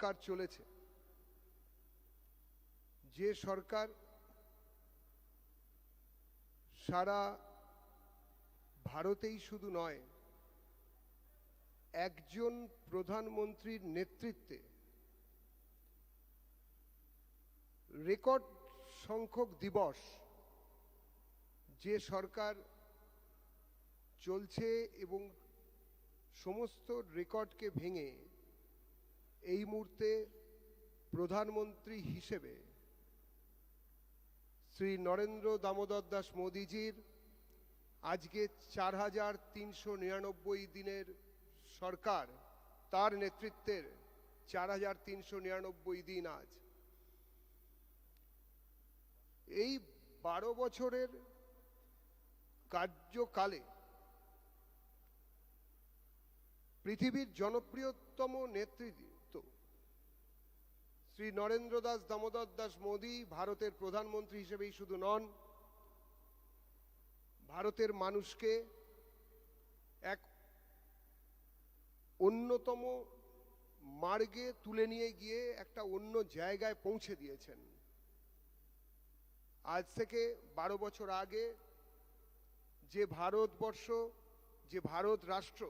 সরকার চলেছে, যে সরকার সারা ভারতেই শুধু নয়, একজন প্রধানমন্ত্রীর নেতৃত্বে রেকর্ড সংখ্যক দিবস যে সরকার চলছে এবং সমস্ত রেকর্ডকে ভেঙে এই মুহূর্তে প্রধানমন্ত্রী হিসেবে শ্রী নরেন্দ্র দামোদর দাস মোদীজির আজকে ৪,৩৯৯ দিনের সরকার, তার নেতৃত্বের ৪,৩৯৯ দিন আজ। এই ১২ বছরের কার্যকালে পৃথিবীর জনপ্রিয়তম নেতৃত্ব শ্রী নরেন্দ্র দাস দামোদর দাস মোদী ভারতের প্রধানমন্ত্রী হিসেবেই শুধু নন, ভারতের মানুষকে এক অন্যতম মার্গে তুলে নিয়ে গিয়ে একটা অন্য জায়গায় পৌঁছে দিয়েছেন। আজ থেকে ১২ বছর আগে যে ভারতবর্ষ, যে ভারত রাষ্ট্র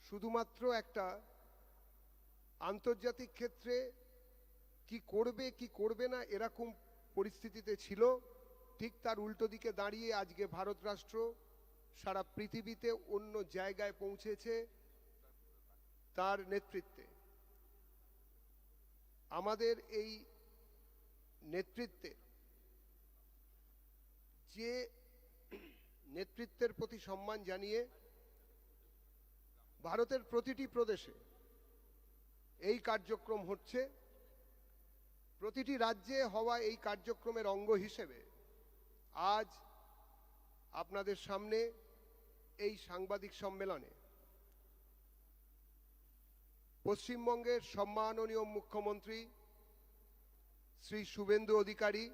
শুধুমাত্র একটা আন্তর্জাতিক ক্ষেত্রে কি করবে কি করবে না এরকম পরিস্থিতিতে ছিল, ঠিক তার উল্টো দিকে দাঁড়িয়ে আজকে ভারত রাষ্ট্র সারা পৃথিবীতে অন্য জায়গায় পৌঁছেছে তার নেতৃত্বে। আমাদের এই নেতৃত্বে, যে নেতৃত্বের প্রতি সম্মান জানিয়ে ভারতের প্রতিটি প্রদেশে এই কার্যক্রম হচ্ছে, প্রতিটি রাজ্যে হওয়া এই কার্যক্রমের অঙ্গ হিসেবে আজ আপনাদের সামনে এই সাংবাদিক সম্মেলনে পশ্চিমবঙ্গের সম্মাননীয় মুখ্যমন্ত্রী শ্রী শুভেন্দু অধিকারী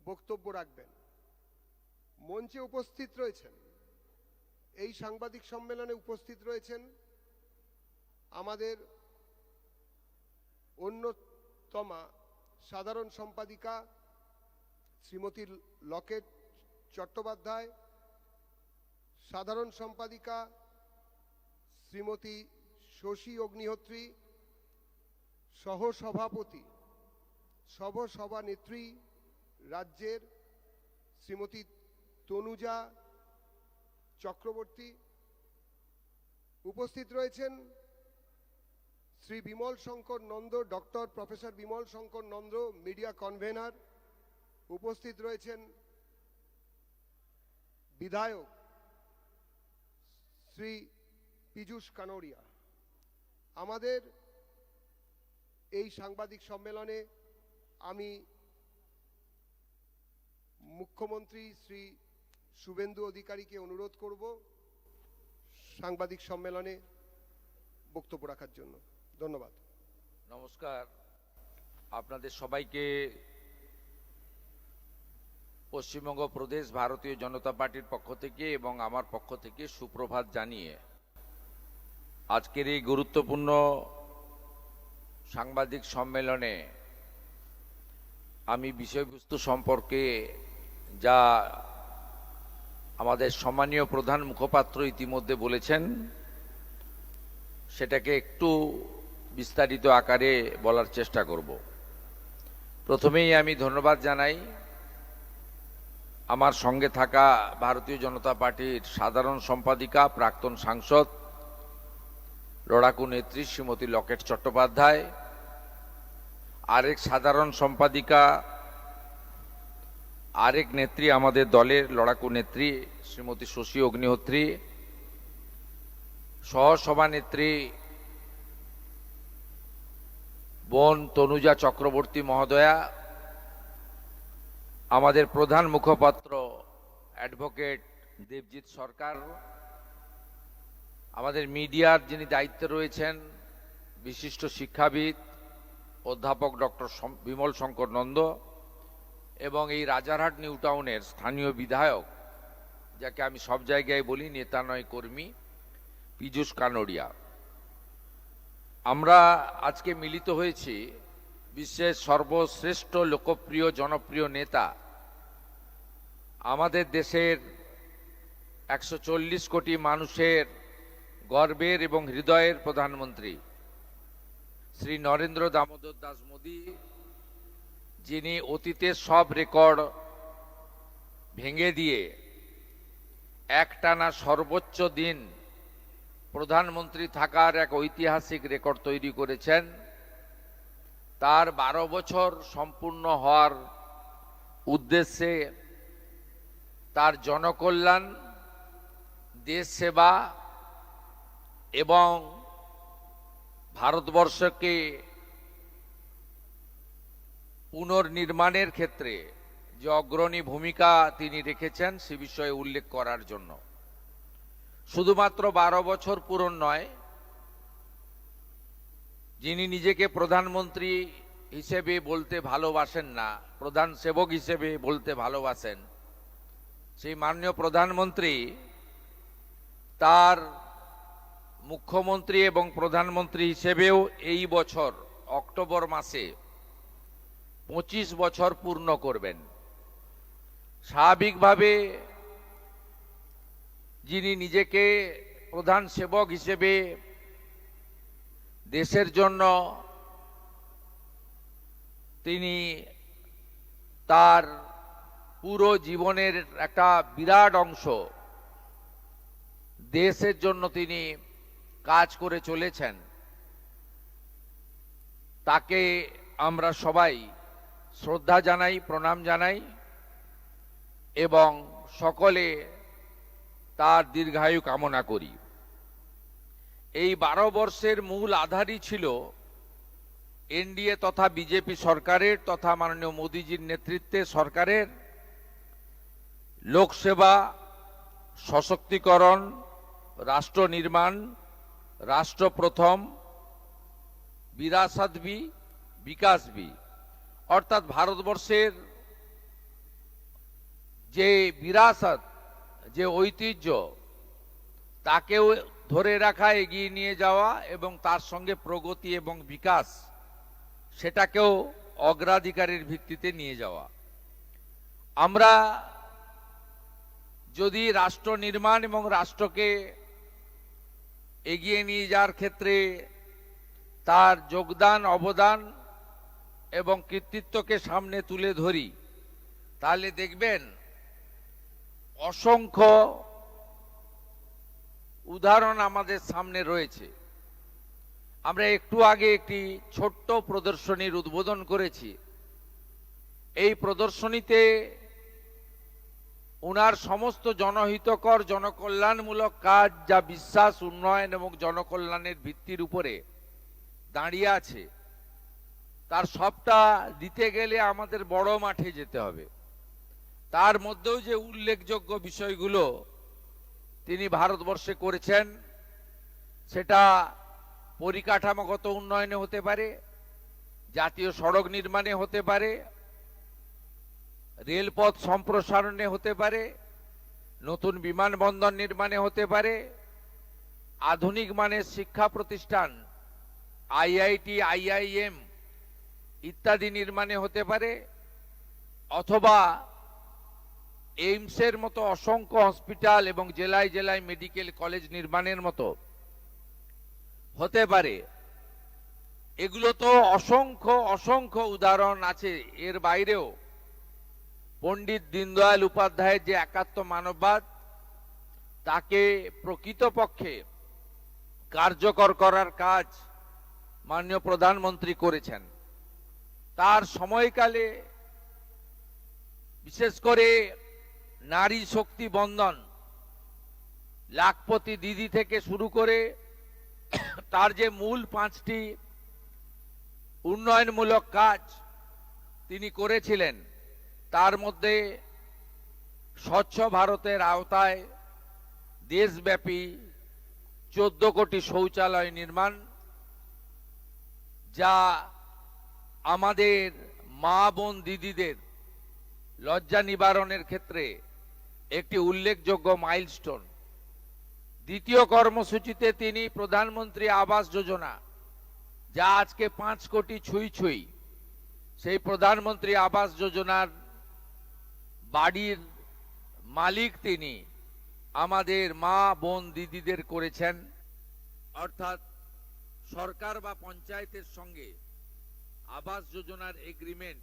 বক্তব্য রাখবেন। মঞ্চে উপস্থিত রয়েছেন, এই সাংবাদিক সম্মেলনে উপস্থিত রয়েছেন আমাদের অন্যতমা সাধারণ সম্পাদিকা শ্রীমতী লকেট চট্টোপাধ্যায়, সাধারণ সম্পাদিকা শ্রীমতী শশী অগ্নিহোত্রী, সহসভাপতি সভানেত্রী রাজ্যের শ্রীমতী তনুজা চক্রবর্তী, উপস্থিত রয়েছেন Shri Bimal Shankar Nanda, doctor professor Bimal Shankar Nanda, media convener, উপস্থিত রয়েছেন বিধায়ক শ্রী পীযূষ কানোরিয়া। আমাদের এই সাংবাদিক সম্মেলনে আমি মুখ্যমন্ত্রী শ্রী শুভেন্দু অধিকারীকে অনুরোধ করব সাংবাদিক সম্মেলনে বক্তব্য রাখার জন্য। ধন্যবাদ। নমস্কার, আপনাদের সবাইকে পশ্চিমবঙ্গ প্রদেশ ভারতীয় জনতা পার্টির পক্ষ থেকে এবং আমার পক্ষ থেকে সুপ্রভাত জানিয়ে আজকের এই গুরুত্বপূর্ণ সাংবাদিক সম্মেলনে আমি বিষয়বস্তু সম্পর্কে যা আমাদের সম্মানীয় প্রধান মুখপাত্র ইতিমধ্যে বলেছেন সেটাকে একটু বিস্তারিত আকারে বলার চেষ্টা করব। প্রথমেই আমি ধন্যবাদ জানাই আমার সঙ্গে থাকা ভারতীয় জনতা পার্টির সাধারণ সম্পাদিকা প্রাক্তন সাংসদ লড়াকু নেত্রী শ্রীমতী লকেট চট্টোপাধ্যায়, আরেক সাধারণ সম্পাদিকা আরেক নেত্রী আমাদের দলের লড়াকু নেত্রী শ্রীমতী শশী অগ্নিহোত্রী, সহসভানেত্রী বোন তনুজা চক্রবর্তী মহোদয়া, আমাদের প্রধান মুখপাত্র অ্যাডভোকেট দেবজিৎ সরকার, আমাদের মিডিয়ার যিনি দায়িত্বে রয়েছেন বিশিষ্ট শিক্ষাবিদ অধ্যাপক ডক্টর বিমল শঙ্কর নন্দ, এবং এই রাজারহাট নিউ টাউনের স্থানীয় বিধায়ক, যাকে আমি সব জায়গায় বলি নেতা নয় কর্মী, পীযূষ কানোরিয়া। আমরা আজকে মিলিত হয়েছি বিশ্বের সর্বশ্রেষ্ঠ লোকপ্রিয় জনপ্রিয় নেতা, আমাদের দেশের 140 কোটি মানুষের গর্বের এবং হৃদয়ের প্রধানমন্ত্রী শ্রী নরেন্দ্র দামোদর দাস মোদী, যিনি অতীতের সব রেকর্ড ভেঙে দিয়ে একটানা সর্বোচ্চ দিন প্রধানমন্ত্রী থাকার এক ঐতিহাসিক রেকর্ড তৈরি করেছেন। তার 12 বছর সম্পূর্ণ হওয়ার উদ্দেশ্যে তার জনকল্যাণ, দেশ সেবা এবং ভারতবর্ষকে পুনর্নির্মাণের ক্ষেত্রে যে অগ্রণী ভূমিকা তিনি রেখেছেন সে বিষয়ে উল্লেখ করার জন্য। শুধুমাত্র 12 বছর পূরণ নয়, যিনি নিজেকে প্রধানমন্ত্রী হিসেবে বলতে ভালোবাসেন না, প্রধান সেবক হিসেবে বলতে ভালোবাসেন, সেই মাননীয় প্রধানমন্ত্রী তার মুখ্যমন্ত্রী এবং প্রধানমন্ত্রী হিসেবেও এই বছর অক্টোবর মাসে 25 বছর পূর্ণ করবেন। স্বাভাবিকভাবে যিনি নিজেকে প্রধান সেবক হিসেবে দেশের জন্য তিনি তার পুরো জীবনের একটা বিরাট অংশ দেশের জন্য তিনি কাজ করে চলেছেন, তাকে আমরা সবাই শ্রদ্ধা জানাই, প্রণাম জানাই এবং সকলে তার দীর্ঘায়ু কামনা করি। এই 12 বর্ষের মূল আধারই ছিল এনডিএ তথা বিজেপি সরকারের তথা মাননীয় মোদীজির নেতৃত্বে সরকারের লোকসেবা, সশক্তিকরণ, রাষ্ট্র নির্মাণ, রাষ্ট্র প্রথম, বিরাসত ভি বিকাশ ভি, অর্থাৎ ভারতবর্ষের যে বিরাসত, যে ঐতিহ্য, তাকেও ধরে রাখা, এগিয়ে নিয়ে যাওয়া এবং তার সঙ্গে প্রগতি এবং বিকাশ সেটাকেও অগ্রাধিকারের ভিত্তিতে নিয়ে যাওয়া। আমরা যদি রাষ্ট্র নির্মাণ এবং রাষ্ট্রকে এগিয়ে নিয়ে যাওয়ার ক্ষেত্রে তার যোগদান, অবদান এবং কৃতিত্বকে সামনে তুলে ধরি, তাহলে দেখবেন অসংখ্য উদাহরণ আমাদের সামনে রয়েছে। আমরা একটু আগে একটি ছোট্ট প্রদর্শনীর উদ্বোধন করেছি। এই প্রদর্শনীতে ওনার সমস্ত জনহিতকর, জনকল্যাণমূলক কাজ, যা বিশ্বাস, উন্নয়ন এবং জনকল্যাণের ভিত্তির উপরে দাঁড়িয়ে আছে, তার সবটা দিতে গেলে আমাদের বড় মাঠে যেতে হবে। তার মধ্যেও যে উল্লেখযোগ্য বিষয়গুলো তিনি ভারতবর্ষে করেছেন, সেটা পরিকাঠামোগত উন্নয়নে হতে পারে, জাতীয় সড়ক নির্মাণে হতে পারে, রেলপথ সম্প্রসারণে হতে পারে, নতুন বিমানবন্দর নির্মাণে হতে পারে, আধুনিক মানের শিক্ষা প্রতিষ্ঠান আইআইটি, আইআইএম ইত্যাদি নির্মাণে হতে পারে, অথবা এইমসের মতো অসংখ্য হসপিটাল এবং জেলায় জেলায় মেডিকেল কলেজ নির্মাণের মতো হতে পারে। এগুলো তো অসংখ্য অসংখ্য উদাহরণ আছে। এর বাইরেও পণ্ডিত দীনদয়াল উপাধ্যায়ের যে একাত্ম মানববাদ, তাকে প্রকৃতপক্ষে কার্যকর করার কাজ মাননীয় প্রধানমন্ত্রী করেছেন। তার সময়কালে বিশেষ করে নারী শক্তি বন্ধন, লাখপতি দিদি থেকে শুরু করে তার যে মূল 5টি উন্নয়নমূলক কাজ তিনি করেছিলেন, তার মধ্যে স্বচ্ছ ভারতের আওতায় দেশব্যাপী 14 কোটি শৌচালয় নির্মাণ, যা আমাদের মা বোন দিদিদের লজ্জা নিবারণের ক্ষেত্রে একটি উল্লেখযোগ্য মাইলস্টোন। দ্বিতীয় কর্মসূচিতে তিনি প্রধানমন্ত্রী আবাস যোজনা যা আজকে 5 কোটি ছুঁই ছুঁই, সেই প্রধানমন্ত্রী আবাস যোজনার বাড়ির মালিক তিনি আমাদের মা বোন দিদিদের করেছেন। অর্থাৎ সরকার বা পঞ্চায়েতের সঙ্গে আবাস যোজনার এগ্রিমেন্ট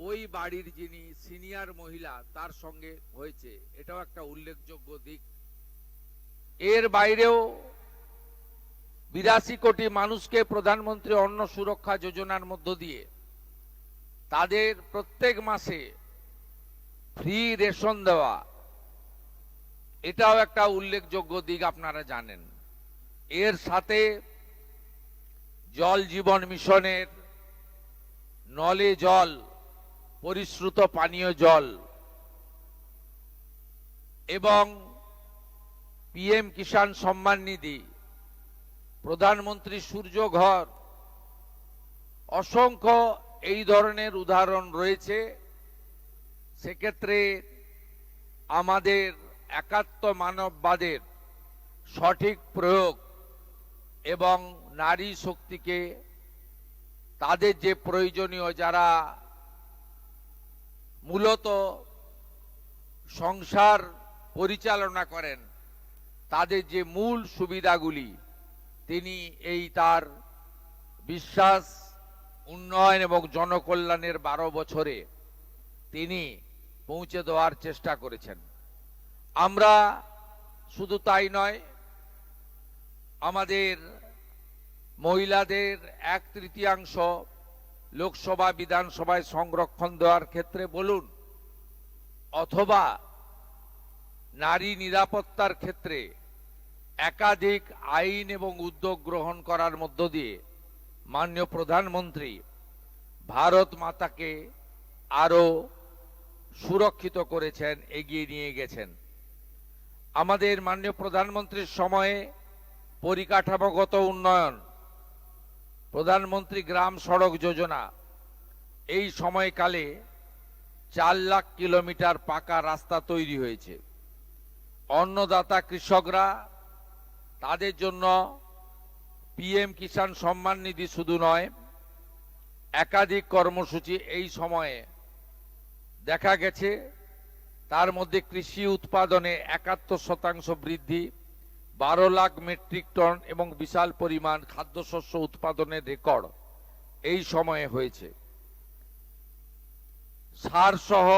ওই বাড়ির যিনি সিনিয়র মহিলা তার সঙ্গে হয়েছে, এটাও একটা উল্লেখযোগ্য দিক। এর বাইরেও 82 কোটি মানুষকে প্রধানমন্ত্রী অন্ন সুরক্ষা যোজনার মধ্য দিয়ে তাদের প্রত্যেক মাসে ফ্রি রেশন দেওয়া, এটাও একটা উল্লেখযোগ্য দিক, আপনারা জানেন। এর সাথে জল জীবন মিশনের নলে জল, পরিশ্রুত পানীয় জল এবং পিএম কিষাণ সম্মান নিধি, প্রধানমন্ত্রী সূর্য ঘর, অসংখ্য এই ধরনের উদাহরণ রয়েছে। সেক্ষেত্রে আমাদের একাত্ম মানববাদের সঠিক প্রয়োগ এবং নারী শক্তিকে তাদের যে প্রয়োজনীয়, যারা মূলত সংসার পরিচালনা করেন, তাদের যে মূল সুবিধাগুলি তিনি এই তার বিশ্বাস, উন্নয়ন এবং জনকল্যাণের 12 বছরে তিনি পৌঁছে দেওয়ার চেষ্টা করেছেন। আমরা শুধু তাই নয়, আমাদের মহিলাদের 1/3 লোকসভা বিধানসভায় সংরক্ষণ দেওয়ার ক্ষেত্রে বলুন, অথবা নারী নিরাপত্তার ক্ষেত্রে একাধিক আইন এবং উদ্যোগ গ্রহণ করার মধ্য দিয়ে মাননীয় প্রধানমন্ত্রী ভারত মাতাকে আরো সুরক্ষিত করেছেন, এগিয়ে নিয়ে গেছেন। আমাদের মাননীয় প্রধানমন্ত্রীর সময়ে পরিকাঠামোগত উন্নয়ন, প্রধানমন্ত্রী গ্রাম সড়ক যোজনা, এই সময়কালে 4 লাখ কিলোমিটার পাকা রাস্তা তৈরি হয়েছে। অন্নদাতা কৃষকরা, তাদের জন্য পিএম কিষাণ সম্মান নিধি শুধু নয়, একাধিক কর্মসূচি এই সময়ে দেখা গেছে। তার মধ্যে কৃষি উৎপাদনে 71% বৃদ্ধি, 12 লাখ মেট্রিক টন এবং বিশাল পরিমাণ খাদ্যশস্য উৎপাদনের রেকর্ড এই সময়ে হয়েছে। সার সহ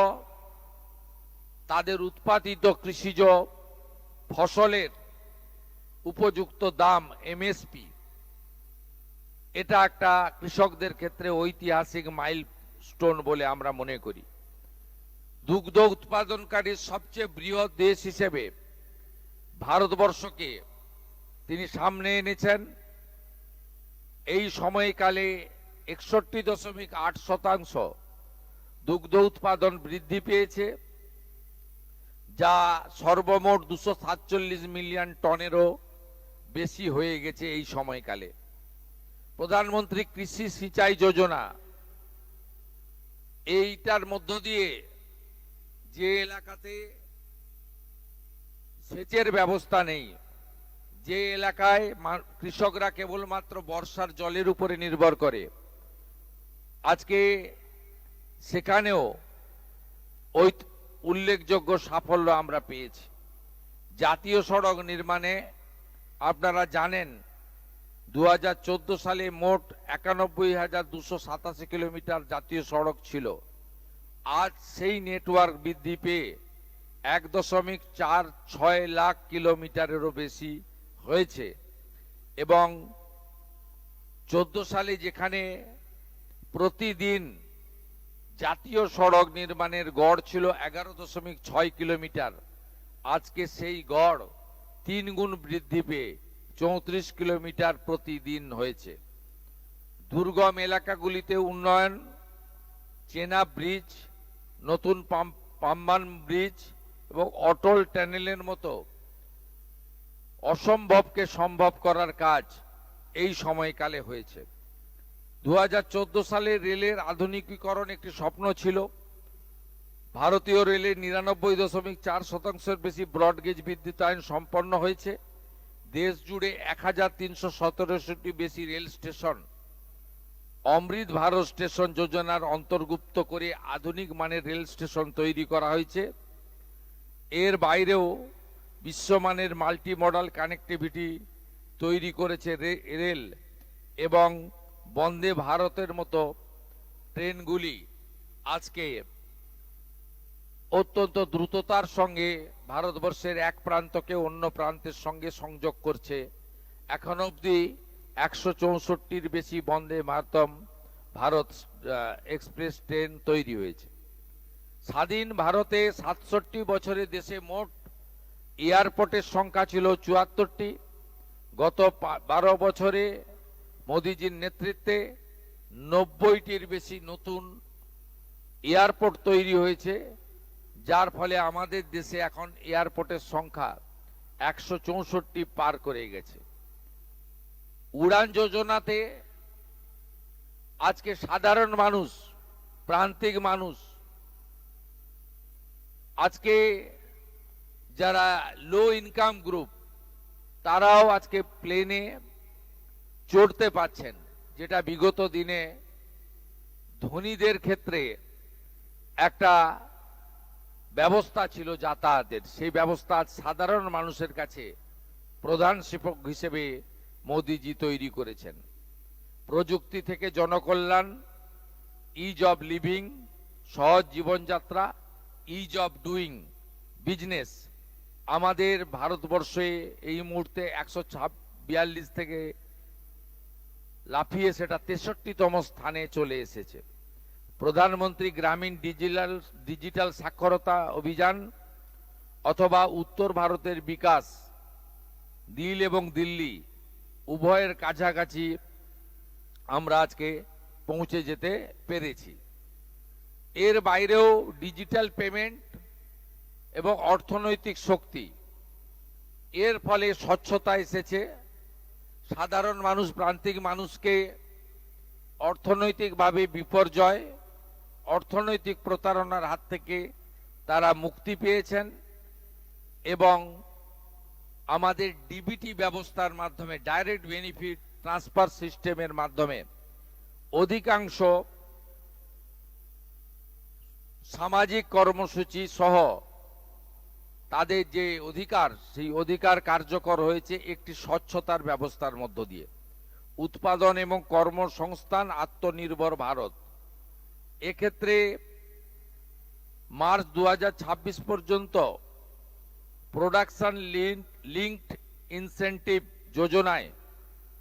তাদের উৎপাদিত কৃষিজ ফসলের উপযুক্ত দাম, এমএসপি, এটা একটা কৃষকদের ক্ষেত্রে ঐতিহাসিক মাইলস্টোন বলে আমরা মনে করি। দুগ্ধ উৎপাদনকারী সবচেয়ে বৃহৎ দেশ হিসেবে ভারতবর্ষকে তিনি সামনে এনেছেন। এই সময়কালে 61.8% দুগ্ধ উৎপাদন বৃদ্ধি পেয়েছে, যা সর্বমোট 247 মিলিয়ন টনেরও বেশি হয়ে গেছে এই সময়কালে। প্রধানমন্ত্রী কৃষি সিঁচাই যোজনা, এইটার মধ্য দিয়ে যে এলাকাতে সেচের ব্যবস্থা নেই, যে এলাকায় কৃষকরা কেবলমাত্র বর্ষার জলের উপরে নির্ভর করে, আজকে সেখানেও ওই উল্লেখযোগ্য সাফল্য আমরা পেয়েছি। জাতীয় সড়ক নির্মাণে আপনারা জানেন 2014 সালে মোট 91,287 কিলোমিটার জাতীয় সড়ক ছিল। আজ সেই নেটওয়ার্ক বৃদ্ধি পেয়ে 1.46 লাখ কিলোমিটারেরও বেশি হয়েছে। এবং 14 সালে যেখানে প্রতিদিন জাতীয় সড়ক নির্মাণের গড় ছিল 11.6 কিলোমিটার, আজকে সেই গড় 3 গুণ বৃদ্ধি পেয়ে 34 কিলোমিটার প্রতিদিন হয়েছে। দুর্গম এলাকাগুলিতে উন্নয়ন, চেনা ব্রিজ, নতুন পাম্বান ব্রিজ এবং অটল টানেলের মতো অসম্ভবকে সম্ভব করার কাজ এই সময়কালে হয়েছে। 2014 সালে রেলের আধুনিকীকরণ একটি স্বপ্ন ছিল। ভারতীয় রেলের 99.4% বেশি ব্রডগেজ বিদ্যুতায়ন সম্পন্ন হয়েছে। দেশ জুড়ে 1317টি বেশি রেল স্টেশন অমৃত ভারত স্টেশন যোজনার অন্তর্ভুক্ত করে আধুনিক মানের রেল স্টেশন তৈরি করা হয়েছে। এর বাইরেও বিশ্বমানের মাল্টি মডাল কানেক্টিভিটি তৈরি করেছে রেল, এবং বন্দে ভারতের মতো ট্রেনগুলি আজকে অত্যন্ত দ্রুততার সঙ্গে ভারতবর্ষের এক প্রান্তকে অন্য প্রান্তের সঙ্গে সংযোগ করছে। এখন অবধি 164টির বেশি বন্দে ভারত এক্সপ্রেস ট্রেন তৈরি হয়েছে। স্বাধীন ভারতে 67 বছরে দেশে মোট এয়ারপোর্টের সংখ্যা ছিল 74টি। গত 12 বছরে মোদিজির নেতৃত্বে 90টির বেশি নতুন এয়ারপোর্ট তৈরি হয়েছে, যার ফলে আমাদের দেশে এখন এয়ারপোর্টের সংখ্যা 164 পার করে গেছে। উড়ান যোজনাতে আজকে সাধারণ মানুষ, প্রান্তিক মানুষ, আজকে যারা লো ইনকাম গ্রুপ, তারাও আজকে প্লেনে চড়তে পাচ্ছেন, যেটা বিগত দিনে ধনীদের ক্ষেত্রে একটা ব্যবস্থা ছিল যাতায়াতের, সেই ব্যবস্থা আজ সাধারণ মানুষের কাছে প্রধান শিক্ষক হিসেবে মোদিজি তৈরি করেছেন। প্রযুক্তি থেকে জনকল্যাণ, ইজ অব লিভিং, সহজ জীবনযাত্রা, ইজ অব ডুইং বিজনেস, আমাদের ভারতবর্ষে এই মুহূর্তে 142 থেকে লাফিয়ে সেটা 63তম স্থানে চলে এসেছে। প্রধানমন্ত্রী গ্রামীণ ডিজিটাল সাক্ষরতা অভিযান অথবা উত্তর ভারতের বিকাশ, দিল এবং দিল্লি উভয়ের কাছাকাছি আমরা আজকে পৌঁছে যেতে পেরেছি। এর বাইরেও ডিজিটাল পেমেন্ট এবং অর্থনৈতিক শক্তি, এর ফলে স্বচ্ছতা এসেছে। সাধারণ মানুষ, প্রান্তিক মানুষকে অর্থনৈতিকভাবে বিপর্যয়, অর্থনৈতিক প্রতারণার হাত থেকে তারা মুক্তি পেয়েছেন, এবং আমাদের ডিবিটি ব্যবস্থার মাধ্যমে, ডাইরেক্ট বেনিফিট ট্রান্সফার সিস্টেমের মাধ্যমে অধিকাংশ সামাজিক কর্মসূচি সহ তাদের যে অধিকার, সেই অধিকার কার্যকর হয়েছে একটি স্বচ্ছতার ব্যবস্থার মধ্য দিয়ে। উৎপাদন এবং কর্মসংস্থান, আত্মনির্ভর ভারত, এক্ষেত্রে মার্চ 2026 পর্যন্ত প্রোডাকশন লিঙ্কড ইনসেন্টিভ যোজনায়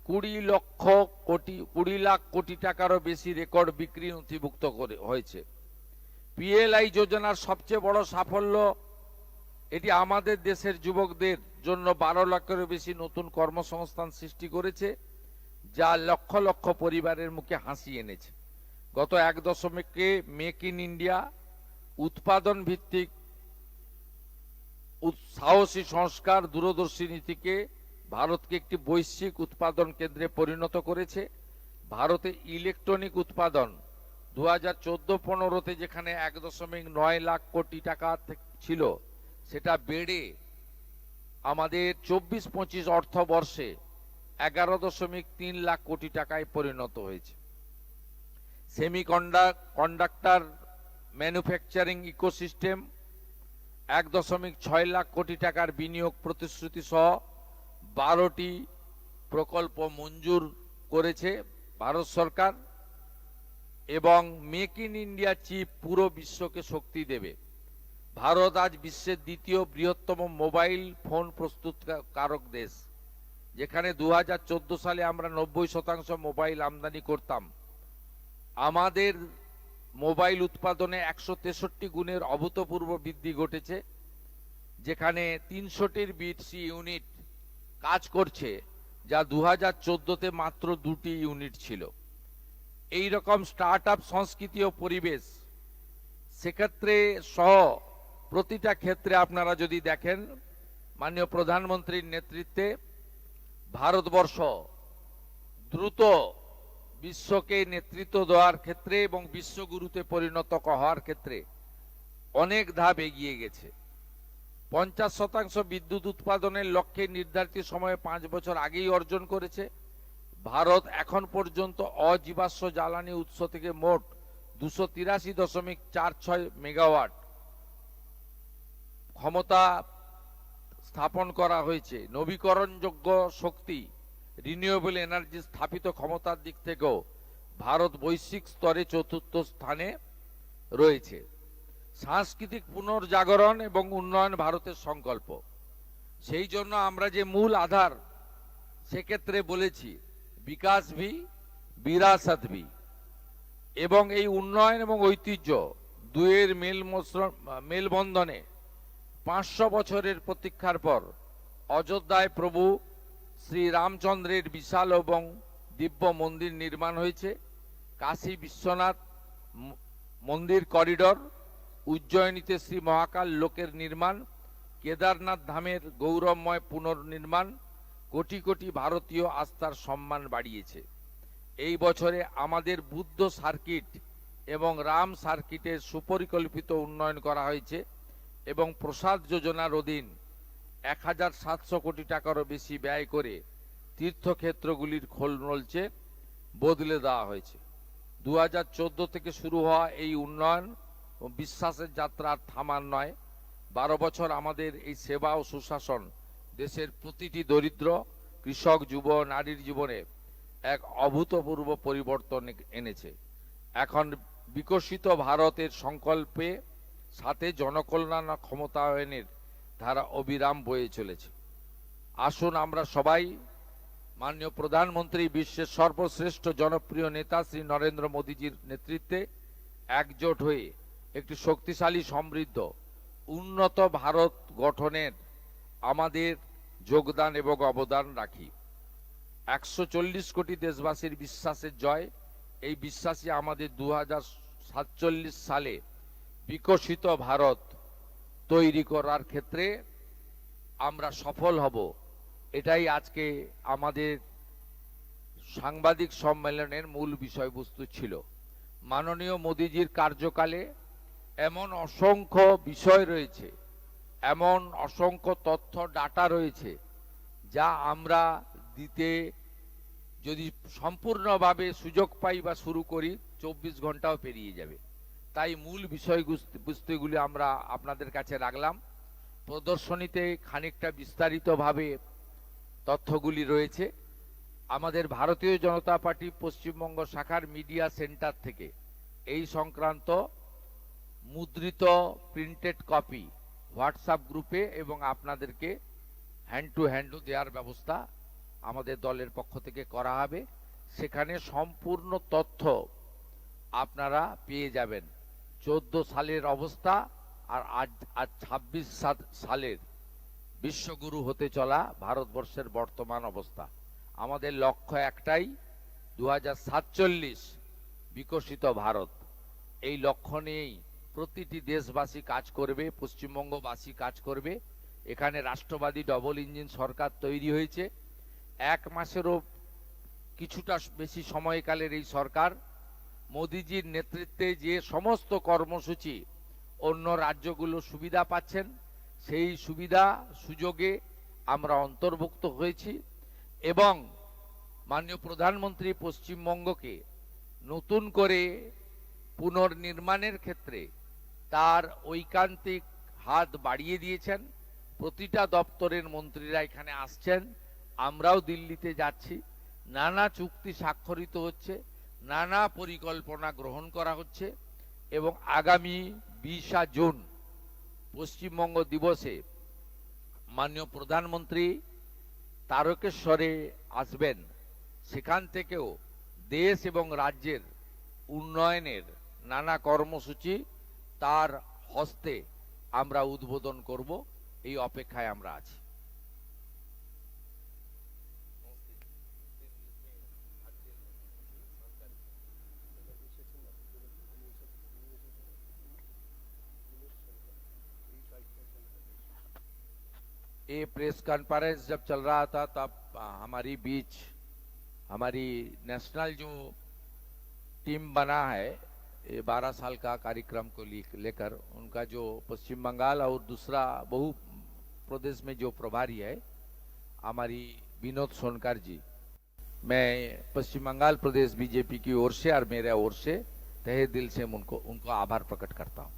20 লাখ কোটি টাকারও বেশি রেকর্ড বিক্রি নথিভুক্ত হয়েছে। পিএলআই যোজনার সবচেয়ে বড় সাফল্য, এটি আমাদের দেশের যুবকদের জন্য 12 লাখেরও বেশি নতুন কর্মসংস্থান সৃষ্টি করেছে, যা লক্ষ লক্ষ পরিবারের মুখে হাসি এনেছে। গত 1 দশকে মেক ইন ইন্ডিয়া, উৎপাদন ভিত্তিক সাহসী সংস্কার, দূরদর্শী নীতিকে ভারতকে একটি বৈশ্বিক উৎপাদন কেন্দ্রে পরিণত করেছে। ভারতে ইলেকট্রনিক উৎপাদন 2014-15-তে যেখানে 1.9 লাখ কোটি টাকা ছিল, সেটা বেড়ে আমাদের 24-25 অর্থবর্ষে 11.3 লাখ কোটি টাকায় পরিণত হয়েছে। সেমিকন্ডাক্টর ম্যানুফ্যাকচারিং ইকোসিস্টেম 1.6 লাখ কোটি টাকার বিনিয়োগ প্রতিশ্রুতি সহ 12টি প্রকল্প মঞ্জুর করেছে ভারত সরকার, এবং মেক ইন ইন্ডিয়া চিপ পুরো বিশ্বকে শক্তি দেবে। ভারত আজ বিশ্বের দ্বিতীয় বৃহত্তম মোবাইল ফোন প্রস্তুতকারক দেশ, যেখানে 2014 সালে আমরা 90% মোবাইল আমদানি করতাম। আমাদের মোবাইল উৎপাদনে 163 গুণের অভূতপূর্ব বৃদ্ধি ঘটেছে, যেখানে 300টির বেশি ইউনিট কাজ করছে, যা 2014-তে মাত্র 2টি ইউনিট ছিল। এই রকম স্টার্টআপ সংস্কৃতি ও পরিবেশ, সেক্ষেত্রে সহ প্রতিটা ক্ষেত্রে আপনারা যদি দেখেন, মাননীয় প্রধানমন্ত্রীর নেতৃত্বে ভারতবর্ষ দ্রুত বিশ্বকে নেতৃত্ব দেওয়ার ক্ষেত্রে এবং বিশ্বগুরুতে পরিণত হওয়ার ক্ষেত্রে অনেক ধাপ এগিয়ে গেছে। 50% বিদ্যুৎ উৎপাদনের লক্ষ্যে নির্ধারিত সময়ে 5 বছর আগেই অর্জন করেছে। ভারত এখন পর্যন্ত অজীবাশ্ম জ্বালানি উৎস থেকে মোট 283.46 মেগাওয়াট ক্ষমতা স্থাপন করা হয়েছে। নবীকরণযোগ্য শক্তি রিনিউয়েবল এনার্জি স্থাপিত ক্ষমতার দিক থেকেও ভারত বৈশ্বিক স্তরে 4র্থ স্থানে রয়েছে। সাংস্কৃতিক পুনর্জাগরণ এবং উন্নয়ন ভারতের সংকল্প। সেই জন্য আমরা যে মূল আধার সেক্ষেত্রে বলেছি বিকাশ ভি বিরাসত ভি, এবং এই উন্নয়ন এবং ঐতিহ্য দুয়ের মেলবন্ধনে 500 বছরের প্রতীক্ষার পর অযোধ্যায় প্রভু শ্রী রামচন্দ্রের বিশাল এবং দিব্য মন্দির নির্মাণ হয়েছে। কাশী বিশ্বনাথ মন্দির করিডর, উজ্জয়িনীতে শ্রী মহাকাল লোকের নির্মাণ, কেদারনাথ ধামের গৌরবময় পুনর্নির্মাণ কোটি কোটি ভারতীয় আস্থার সম্মান বাড়িয়েছে। এই বছরে আমাদের বুদ্ধ সার্কিট এবং রাম সার্কিটের সুপরিকল্পিত উন্নয়ন করা হয়েছে এবং প্রসাদ যোজনার অধীন 1700 কোটি টাকারও বেশি ব্যয় করে তীর্থক্ষেত্রগুলির খোলনলচে বদলে দেওয়া হয়েছে। 2014 থেকে শুরু হওয়া এই উন্নয়ন ও বিশ্বাসের যাত্রা আর থামার নয়। 12 বছর আমাদের এই সেবা ও সুশাসন দেশের প্রতিটি দরিদ্র, কৃষক, যুব, নারীর জীবনে এক অভূতপূর্ব পরিবর্তন এনেছে। এখন বিকশিত ভারতের সংকল্পে সাথে জনকল্যাণ ও ক্ষমতায়নের ধারা অবিরাম বয়ে চলেছে। আসুন আমরা সবাই মাননীয় প্রধানমন্ত্রী, বিশ্বের সর্বশ্রেষ্ঠ জনপ্রিয় নেতা শ্রী নরেন্দ্র মোদীজির নেতৃত্বে একজোট হয়ে একটি শক্তিশালী, সমৃদ্ধ, উন্নত ভারত গঠনের আমাদের যোগদান এবং অবদান রাখি। 140 কোটি দেশবাসীর বিশ্বাসের জয়। এই বিশ্বাসই আমাদের 2047 সালে বিকশিত ভারত তৈরি করার ক্ষেত্রে আমরা সফল হব। এটাই আজকে আমাদের সাংবাদিক সম্মেলনের মূল বিষয়বস্তু ছিল। মাননীয় মোদীজির কার্যকালে এমন অসংখ্য বিষয় রয়েছে, এমন অসংখ্য তথ্য ডাটা রয়েছে, যা আমরা দিতে যদি সম্পূর্ণভাবে সুযোগ পাই বা শুরু করি 24 ঘন্টাও পেরিয়ে যাবে। তাই মূল বিষয়বস্তুগুলি আমরা আপনাদের কাছে রাখলাম। প্রদর্শনীতে খানিকটা বিস্তারিতভাবে তথ্যগুলি রয়েছে। আমাদের ভারতীয় জনতা পার্টি পশ্চিমবঙ্গ শাখার মিডিয়া সেন্টার থেকে এই সংক্রান্ত মুদ্রিত প্রিন্টেড কপি হোয়াটসঅ্যাপ গ্রুপে এবং আপনাদেরকে হ্যান্ড টু হ্যান্ডও দেওয়ার ব্যবস্থা আমাদের দলের পক্ষ থেকে করা হবে। সেখানে সম্পূর্ণ তথ্য আপনারা পেয়ে যাবেন। 14 সালের অবস্থা আর আজ 26 সালের বিশ্বগুরু হতে চলা ভারতবর্ষের বর্তমান অবস্থা। আমাদের লক্ষ্য একটাই, 2047 বিকশিত ভারত। এই লক্ষ্য নিয়েই প্রতিটি দেশবাসী কাজ করবে, পশ্চিমবঙ্গবাসী কাজ করবে। এখানে রাষ্ট্রবাদী ডবল ইঞ্জিন সরকার তৈরি হয়েছে। 1 মাসেরও কিছুটা বেশি সময়কালের এই সরকার মোদিজির নেতৃত্বে যে সমস্ত কর্মসূচি অন্য রাজ্যগুলো সুবিধা পাচ্ছেন, সেই সুবিধা সুযোগে আমরা অন্তর্ভুক্ত হয়েছি এবং মাননীয় প্রধানমন্ত্রী পশ্চিমবঙ্গকে নতুন করে পুনর্নির্মাণের ক্ষেত্রে তার ঐকান্তিক হাত বাড়িয়ে দিয়েছেন। প্রতিটা দপ্তরের মন্ত্রীরা এখানে আসছেন, আমরাও দিল্লিতে যাচ্ছি। নানা চুক্তি স্বাক্ষরিত হচ্ছে, নানা পরিকল্পনা গ্রহণ করা হচ্ছে এবং আগামী 20 জুন পশ্চিমবঙ্গ দিবসে মাননীয় প্রধানমন্ত্রী তারকেশ্বরে আসবেন। সেখান থেকেও দেশ এবং রাজ্যের উন্নয়নের নানা কর্মসূচি তার হস্তে আমরা উদ্বোধন করব। এই অপেক্ষায় আমরা আছি। ये प्रेस कॉन्फ्रेंस जब चल रहा था तब हमारी बीच हमारी नेशनल जो टीम बना है, ये 12 साल का कार्यक्रम को लेकर उनका जो पश्चिम बंगाल और दूसरा प्रदेश में जो प्रभारी है हमारी विनोद सोनकर जी, मैं पश्चिम बंगाल प्रदेश बीजेपी की ओर से और मेरे ओर से तहे दिल से उनको आभार प्रकट करता हूँ।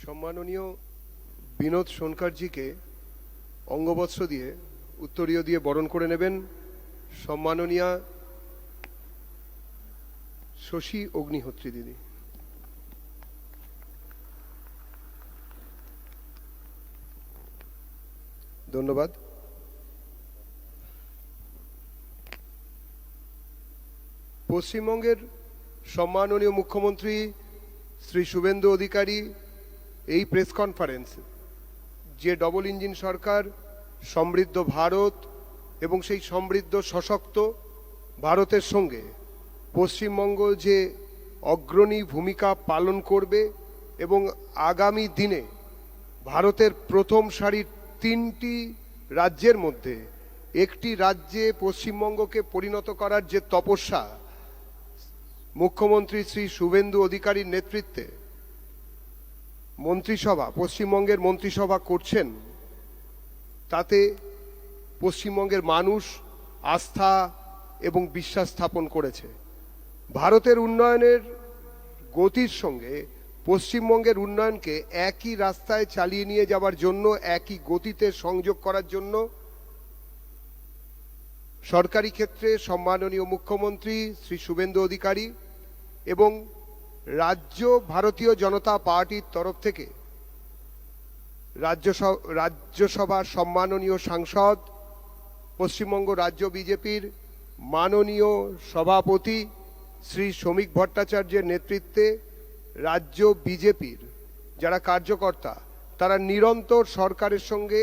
সম্মাননীয় বিনোদ সোনকারজিকে অঙ্গবস্ত্র দিয়ে উত্তরীয় দিয়ে বরণ করে নেবেন সম্মাননীয়া শশী অগ্নিহোত্রী দিদি। ধন্যবাদ। পশ্চিমবঙ্গের সম্মাননীয় মুখ্যমন্ত্রী শ্রী শুভেন্দু অধিকারী এই প্রেস কনফারেন্স যে ডবল ইঞ্জিন সরকার, সমৃদ্ধ ভারত এবং সেই সমৃদ্ধ সশক্ত ভারতের সঙ্গে পশ্চিমবঙ্গ যে অগ্রণী ভূমিকা পালন করবে এবং আগামী দিনে ভারতের প্রথম সারির 3টি রাজ্যের মধ্যে একটি রাজ্যে পশ্চিমবঙ্গকে পরিণত করার যে তপস্যা মুখ্যমন্ত্রী শ্রী শুভেন্দু অধিকারীর নেতৃত্বে মন্ত্রিসভা, পশ্চিমবঙ্গের মন্ত্রিসভা করছেন, তাতে পশ্চিমবঙ্গের মানুষ আস্থা এবং বিশ্বাস স্থাপন করেছে। ভারতের উন্নয়নের গতির সঙ্গে পশ্চিমবঙ্গের উন্নয়নকে একই রাস্তায় চালিয়ে নিয়ে যাওয়ার জন্য, একই গতিতে সংযোগ করার জন্য সরকারি ক্ষেত্রে সম্মাননীয় মুখ্যমন্ত্রী শ্রী শুভেন্দু অধিকারী এবং রাজ্য ভারতীয় জনতা পার্টির তরফ থেকে রাজ্যসভার সম্মাননীয় সাংসদ, পশ্চিমবঙ্গ রাজ্য বিজেপির মাননীয় সভাপতি শ্রী শ্রমিক ভট্টাচার্যের নেতৃত্বে রাজ্য বিজেপির যারা কার্যকর্তা, তারা নিরন্তর সরকারের সঙ্গে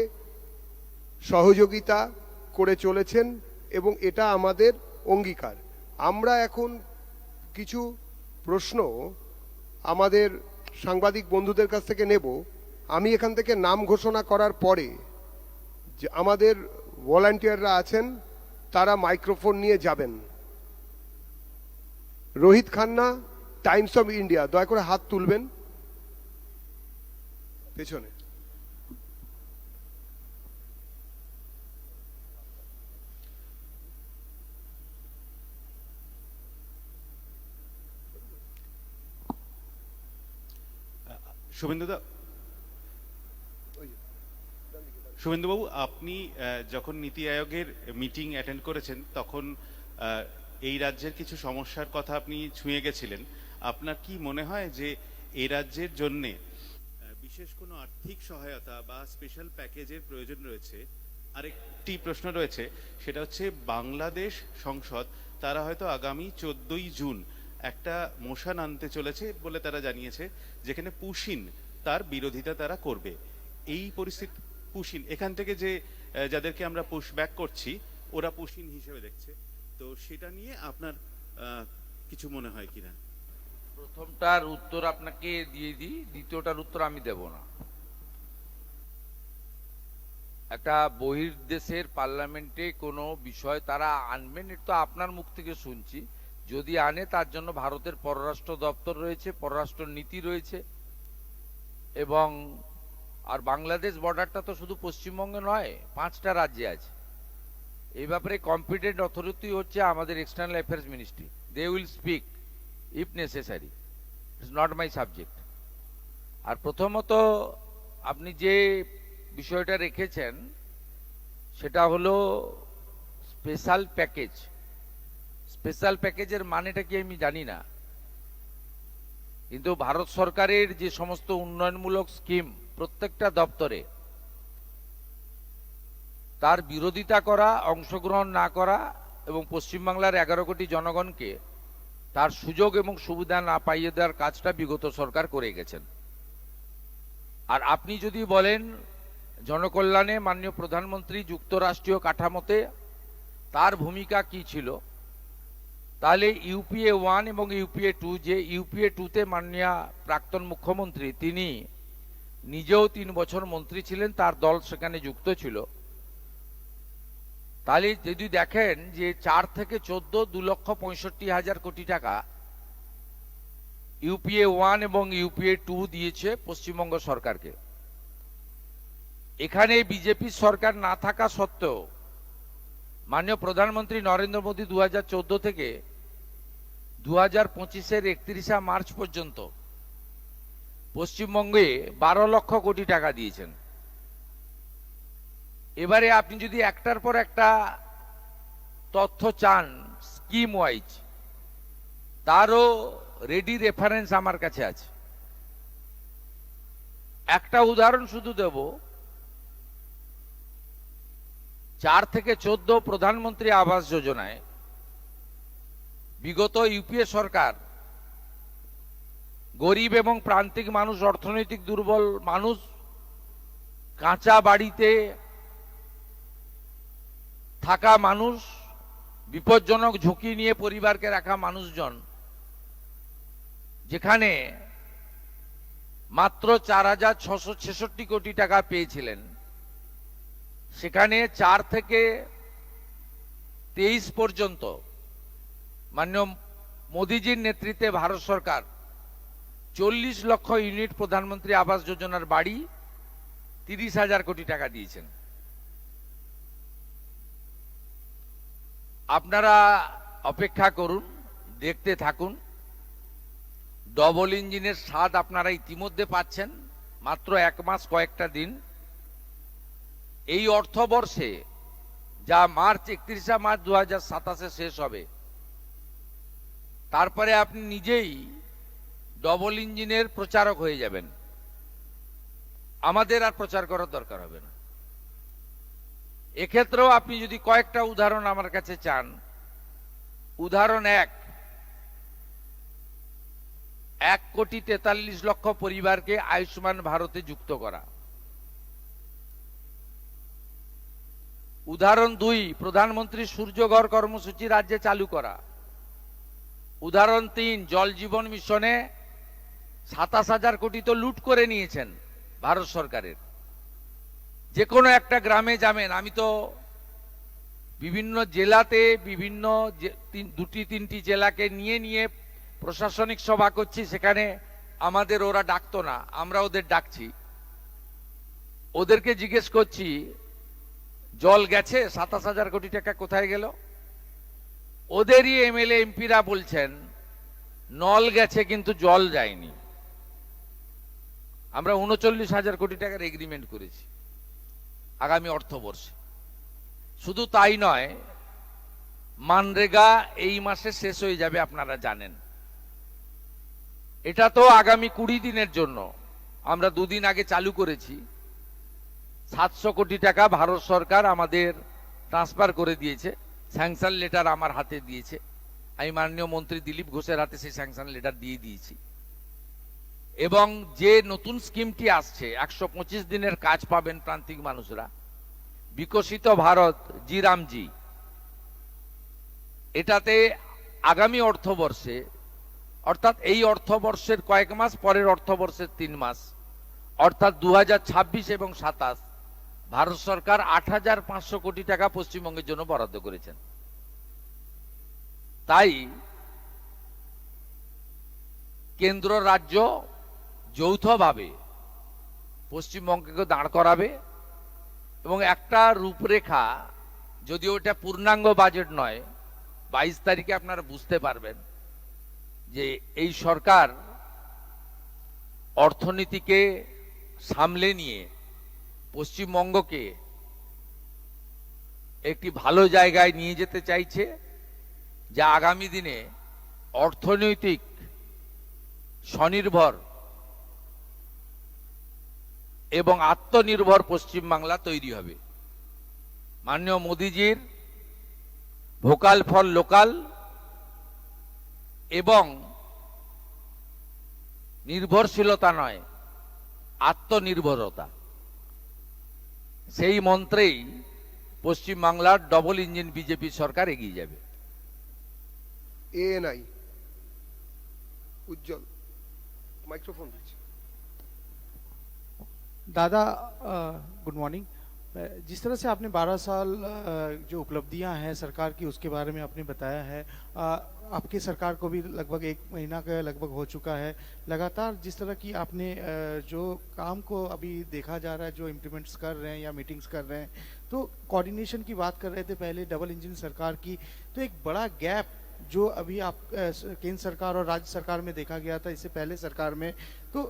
সহযোগিতা করে চলেছেন এবং এটা আমাদের অঙ্গীকার। আমরা এখন কিছু প্রশ্ন আমাদের সাংবাদিক বন্ধুদের কাছ থেকে নেব। আমি এখান থেকে নাম ঘোষণা করার পরে যে আমাদের ভলান্টিয়াররা আছেন তারা মাইক্রোফোন নিয়ে যাবেন। Rohit Khanna, Times of India, দয়া করে হাত তুলবেন পেছনে। শুভেন্দুবাবু, আপনি যখন নীতি আয়োগের মিটিং অ্যাটেন্ড করেছেন তখন এই রাজ্যের কিছু সমস্যার কথা আপনি ছুঁয়ে গেছিলেন। আপনার কি মনে হয় যে এই রাজ্যের জন্য বিশেষ কোনো আর্থিক সহায়তা বা স্পেশাল প্যাকেজের প্রয়োজন রয়েছে? আরেকটি প্রশ্ন রয়েছে, সেটা হচ্ছে বাংলাদেশ সংসদ তারা হয়তো আগামী 14ই জুন একটা মোশন আনতে চলেছে বলে তারা জানিয়েছে, যেখানে পুশিন তার বিরোধিতা তারা করবে। এই পরিস্থিতি পুশিন এখান থেকে যে যাদেরকে আমরা পুশ ব্যাক করছি ওরা পুশিন হিসেবে দেখছে, তো সেটা নিয়ে আপনার কিছু মনে হয় কিনা? প্রথমটার উত্তর আপনাকে দিয়ে দিই, দ্বিতীয়টার উত্তর আমি দেব না। একটা বহির্দেশের পার্লামেন্টে কোনো বিষয় তারা আনবেন, এটা তো আপনার মুখ থেকে শুনছি। যদি আনে তার জন্য ভারতের পররাষ্ট্র দপ্তর রয়েছে, পররাষ্ট্র নীতি রয়েছে, এবং আর বাংলাদেশ বর্ডারটা তো শুধু পশ্চিমবঙ্গে নয়, 5টা রাজ্যে আছে। এই ব্যাপারে কম্পিটেন্ট অথরিটি হচ্ছে আমাদের external affairs ministry. They will speak if necessary, it's not my subject. আর প্রথমত আপনি যে বিষয়টা রেখেছেন সেটা হলো স্পেশাল প্যাকেজ। স্পেশাল প্যাকেজের মানেটা কি আমি জানি না, কিন্তু ভারত সরকারের যে সমস্ত উন্নয়নমূলক স্কিম প্রত্যেকটা দপ্তরে, তার বিরোধিতা করা, অংশগ্রহণ না করা এবং পশ্চিমবাংলার 11 কোটি জনগণকে তার সুযোগ এবং সুবিধা না পাইয়ে দেওয়ার কাজটা বিগত সরকার করে গেছেন। আর আপনি যদি বলেন জনকল্যাণে মাননীয় প্রধানমন্ত্রী যুক্তরাষ্ট্রীয় কাঠামোতে তার ভূমিকা কি ছিল, তাহলে ইউপিএ 1 এবং ইউপিএ 2, যে ইউপিএ 2তে মাননীয় প্রাক্তন মুখ্যমন্ত্রী তিনি নিজেও 3 বছর মন্ত্রী ছিলেন, তার দল সেখানে যুক্ত ছিল। তাহলে যদি দেখেন যে 4 থেকে 14, 2,65,000 কোটি টাকা ইউপিএ 1 এবং ইউপিএ 2 দিয়েছে পশ্চিমবঙ্গ সরকারকে। এখানে বিজেপি সরকার না থাকা সত্ত্বেও মাননীয় প্রধানমন্ত্রী নরেন্দ্র মোদী 2014 থেকে 2025-এর 31শে মার্চ পর্যন্ত পশ্চিমবঙ্গে 12 লক্ষ কোটি টাকা দিয়েছেন। এবারে আপনি যদি একটার পর একটা তথ্য চান স্কিম ওয়াইজ, তারও রেডি রেফারেন্স আমার কাছে আছে। একটা উদাহরণ শুধু দেব, 4 থেকে 14 প্রধানমন্ত্রী আবাস যোজনায় বিগত ইউপিএ সরকার গরিব এবং প্রান্তিক মানুষ, অর্থনৈতিক দুর্বল মানুষ, কাঁচা বাড়িতে থাকা মানুষ, বিপজ্জনক ঝুঁকি নিয়ে পরিবারকে রাখা মানুষজন, যেখানে মাত্র 4,666 কোটি টাকা পেয়েছিলেন, সেখানে 4 থেকে 23 পর্যন্ত মাননীয় মোদীজির নেতৃত্বে ভারত সরকার 40 লক্ষ ইউনিট প্রধানমন্ত্রী আবাস যোজনার বাড়ি 30,000 কোটি টাকা দিয়েছেন। আপনারা অপেক্ষা করুন, দেখতে থাকুন। ডবল ইঞ্জিনের স্বাদ আপনারা ইতিমধ্যে পাচ্ছেন, মাত্র 1 মাস কয়েকটা দিন। এই অর্থবর্ষে, যা 31শে মার্চ 2027-এ শেষ হবে, তারপরে আপনি নিজেই ডবল ইঞ্জিনের প্রচারক হয়ে যাবেন, আমাদের আর প্রচার করার দরকার হবে না। এক্ষেত্রেও আপনি যদি কয়েকটা উদাহরণ আমার কাছে চান, উদাহরণ 1,43,00,000 পরিবারকে আয়ুষ্মান ভারতে যুক্ত করা। উদাহরণ 2, প্রধানমন্ত্রী সূর্যঘর কর্মসূচি রাজ্যে চালু করা। উদাহরণ 3, জল জীবন মিশনে 27,000 কোটি তো লুট করে নিয়েছেন ভারত সরকারের। যে কোনো একটা গ্রামে যাবেন, আমি তো বিভিন্ন জেলাতে, বিভিন্ন 2-3টি জেলাকে নিয়ে নিয়ে প্রশাসনিক সভা করছি, সেখানে আমাদের ওরা ডাকতো না, আমরা ওদের ডাকছি। ওদেরকে জিজ্ঞেস করছি, জল গেছে? 27,000 কোটি টাকা কোথায় গেল? ওদেরই এমএলএ এমপিরা বলছেন নল গেছে কিন্তু জল যায়নি। আমরা 39,000 কোটি টাকার এগ্রিমেন্ট করেছি আগামী অর্থবর্ষে। শুধু তাই নয়, মানরেগা এই মাসে শেষ হয়ে যাবে, আপনারা জানেন। এটা তো আগামী 20 দিনের জন্য, আমরা 2 দিন আগে চালু করেছি। 700 কোটি টাকা ভারত সরকার আমাদের ট্রান্সফার করে দিয়েছে, স্যাংশন লেটার আমার হাতে দিয়েছে। আমি মাননীয় মন্ত্রী দিলীপ ঘোষের হাতে সেই স্যাংশন লেটার দিয়ে দিয়েছি। এবং যে নতুন স্কিমটি আসছে, 125 দিনের কাজ পাবেন প্রান্তিক মানুষরা, বিকশিত ভারত জি রামজি, এটাতে আগামী অর্থবর্ষে, অর্থাৎ এই অর্থবর্ষের কয়েক মাস পরের অর্থবর্ষের 3 মাস, অর্থাৎ 2026 এবং 27, ভারত সরকার 8,500 কোটি টাকা পশ্চিমবঙ্গের জন্য বরাদ্দ করেছেন। তাই কেন্দ্র রাজ্য যৌথভাবে পশ্চিমবঙ্গকে দাঁড় করাবে এবং একটা রূপরেখা, যদিও এটা পূর্ণাঙ্গ বাজেট নয়, 22 তারিখে আপনারা বুঝতে পারবেন যে এই সরকার অর্থনীতিকে সামলে নিয়ে পশ্চিমবঙ্গকে একটি ভালো জায়গায় নিয়ে যেতে চাইছে, যা আগামী দিনে অর্থনৈতিক স্বনির্ভর এবং আত্মনির্ভর পশ্চিমবাংলা তৈরি হবে। মাননীয় মোদীজির ভোকাল ফর লোকাল এবং নির্ভরশীলতা নয়, আত্মনির্ভরতা, সেই মন্ত্রেই পশ্চিমবাংলার ডবল ইঞ্জিন বিজেপি সরকার এগিয়ে যাবে। এএনআই উজ্জ্বল মাইক্রোফোন দিচ্ছে। দাদা, গুড মর্নিং। जिस तरह से आपने 12 साल जो उपलब्धियां हैं सरकार की उसके बारे में आपने बताया है, आपकी सरकार को भी लगभग 1 महीना का लगभग हो चुका है। लगातार जिस तरह की आपने जो काम को अभी देखा जा रहा है, जो इम्प्लीमेंट्स कर रहे हैं या मीटिंग्स कर रहे हैं, तो कोऑर्डिनेशन की बात कर रहे थे पहले डबल इंजन सरकार की, तो एक बड़ा गैप जो अभी आप केंद्र सरकार और राज्य सरकार में देखा गया था इससे पहले सरकार में, तो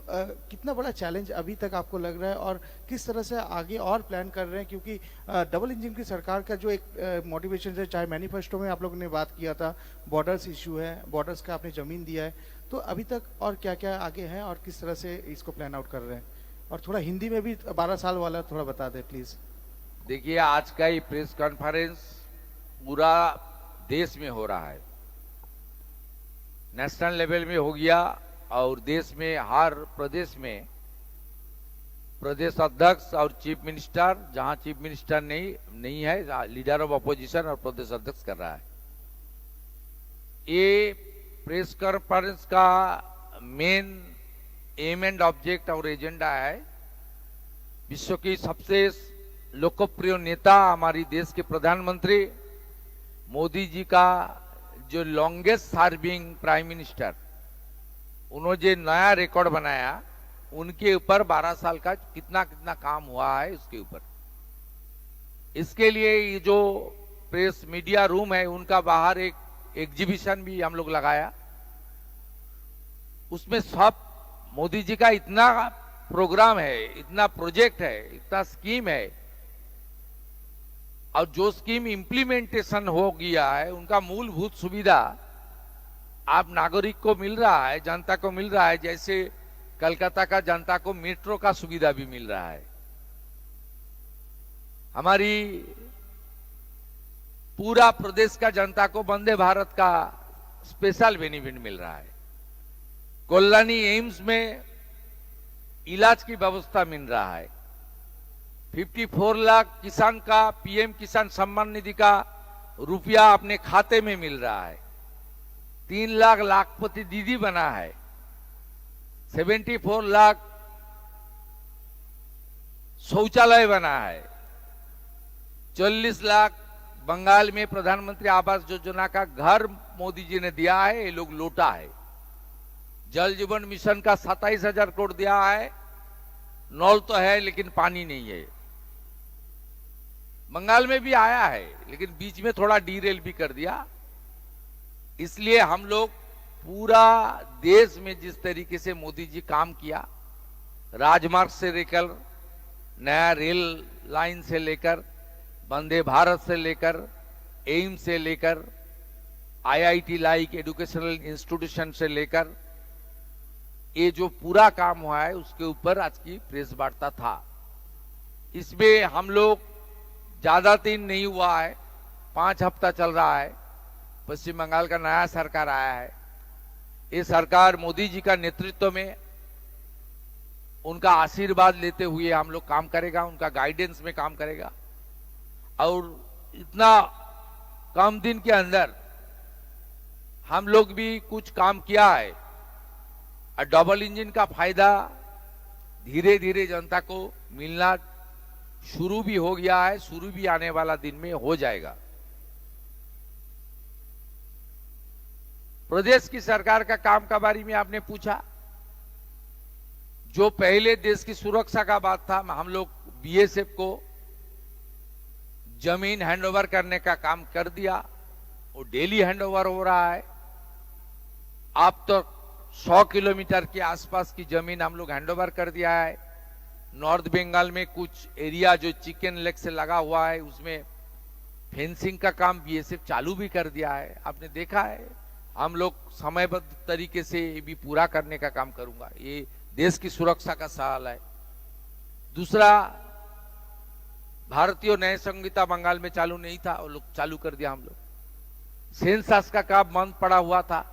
कितना बड़ा चैलेंज अभी तक आपको लग रहा है और किस तरह से आगे और प्लान कर रहे हैं? क्योंकि डबल इंजन की सरकार का जो एक मोटिवेशन है, चाहे मैनिफेस्टो में आप लोगों ने बात किया था, बॉर्डर्स इशू है, बॉर्डर्स का आपने जमीन दिया है, तो अभी तक और क्या क्या आगे है और किस तरह से इसको प्लान आउट कर रहे हैं? और थोड़ा हिंदी में भी 12 साल वाला थोड़ा बता दें प्लीज। देखिए, आज का ये प्रेस कॉन्फ्रेंस पूरा देश में हो रहा है, नेशनल लेवल में हो गया और देश में हर प्रदेश में प्रदेश अध्यक्ष और चीफ मिनिस्टर, जहां चीफ मिनिस्टर नहीं है, लीडर ऑफ अपोजिशन और प्रदेश अध्यक्ष कर रहा है। ये प्रेस कॉन्फ्रेंस का मेन एम एंड ऑब्जेक्ट और एजेंडा है विश्व की सबसे लोकप्रिय नेता हमारी देश के प्रधानमंत्री मोदी जी का जो लॉन्गेस्ट सर्विंग प्राइम मिनिस्टर, उन्होंने जो नया रिकॉर्ड बनाया, उनके ऊपर 12 साल का कितना कितना काम हुआ है उसके ऊपर। इसके लिए ये जो प्रेस मीडिया रूम है उनका बाहर एक एग्जीबिशन भी हम लोग लगाया, उसमें सब मोदी जी का इतना प्रोग्राम है, इतना प्रोजेक्ट है, इतना स्कीम है, और जो स्कीम इंप्लीमेंटेशन हो गया है उनका मूलभूत सुविधा आप नागरिक को मिल रहा है, जनता को मिल रहा है। जैसे कलकत्ता का जनता को मेट्रो का सुविधा भी मिल रहा है, हमारी पूरा प्रदेश का जनता को वंदे भारत का स्पेशल बेनिफिट मिल रहा है, कल्याणी एम्स में इलाज की व्यवस्था मिल रहा है, 54 लाख किसान का पीएम किसान सम्मान निधि का रुपया अपने खाते में मिल रहा है, 3 लाख लाखपति दीदी बना है, 74 लाख शौचालय बना है, 40 लाख बंगाल में प्रधानमंत्री आवास योजना का घर मोदी जी ने दिया है, ये लोग लौटा है। जल जीवन मिशन का 27,000 करोड़ दिया है, नल तो है लेकिन पानी नहीं है। बंगाल में भी आया है लेकिन बीच में थोड़ा डीरेल भी कर दिया। इसलिए हम लोग पूरा देश में जिस तरीके से मोदी जी काम किया, राजमार्ग से लेकर नया रेल लाइन से लेकर वंदे भारत से लेकर एम्स से लेकर आईआईटी लाइक एजुकेशनल इंस्टीट्यूशन से लेकर ये जो पूरा काम हुआ है उसके ऊपर आज की प्रेस वार्ता था। इसमें हम लोग ज्यादा दिन नहीं हुआ है, 5 हफ्ता चल रहा है, पश्चिम बंगाल का नया सरकार आया है। ये सरकार मोदी जी का नेतृत्व में उनका आशीर्वाद लेते हुए हम लोग काम करेगा, उनका गाइडेंस में काम करेगा, और इतना कम दिन के अंदर हम लोग भी कुछ काम किया है और डबल इंजन का फायदा धीरे धीरे जनता को मिलना शुरू भी हो गया है, शुरू भी आने वाला दिन में हो जाएगा। प्रदेश की सरकार का काम का बारे में आपने पूछा, जो पहले देश की सुरक्षा का बात था, हम लोग बीएसएफ को जमीन हैंडओवर करने का काम कर दिया, वो डेली हैंडओवर हो रहा है। अब तो 100 किलोमीटर के आसपास की जमीन हम लोग हैंडओवर कर दिया है। नॉर्थ बंगाल में कुछ एरिया जो चिकन लेग से लगा हुआ है उसमें फेंसिंग का काम बीएसएफ चालू भी कर दिया है। आपने देखा है, हम लोग समयबद्ध तरीके से ये भी पूरा करने का काम करूंगा। ये देश की सुरक्षा का सवाल है। दूसरा, भारतीय न्याय संहिता बंगाल में चालू नहीं था, वो लोग चालू कर दिया। हम लोग सेंसस का काम बंद पड़ा हुआ था,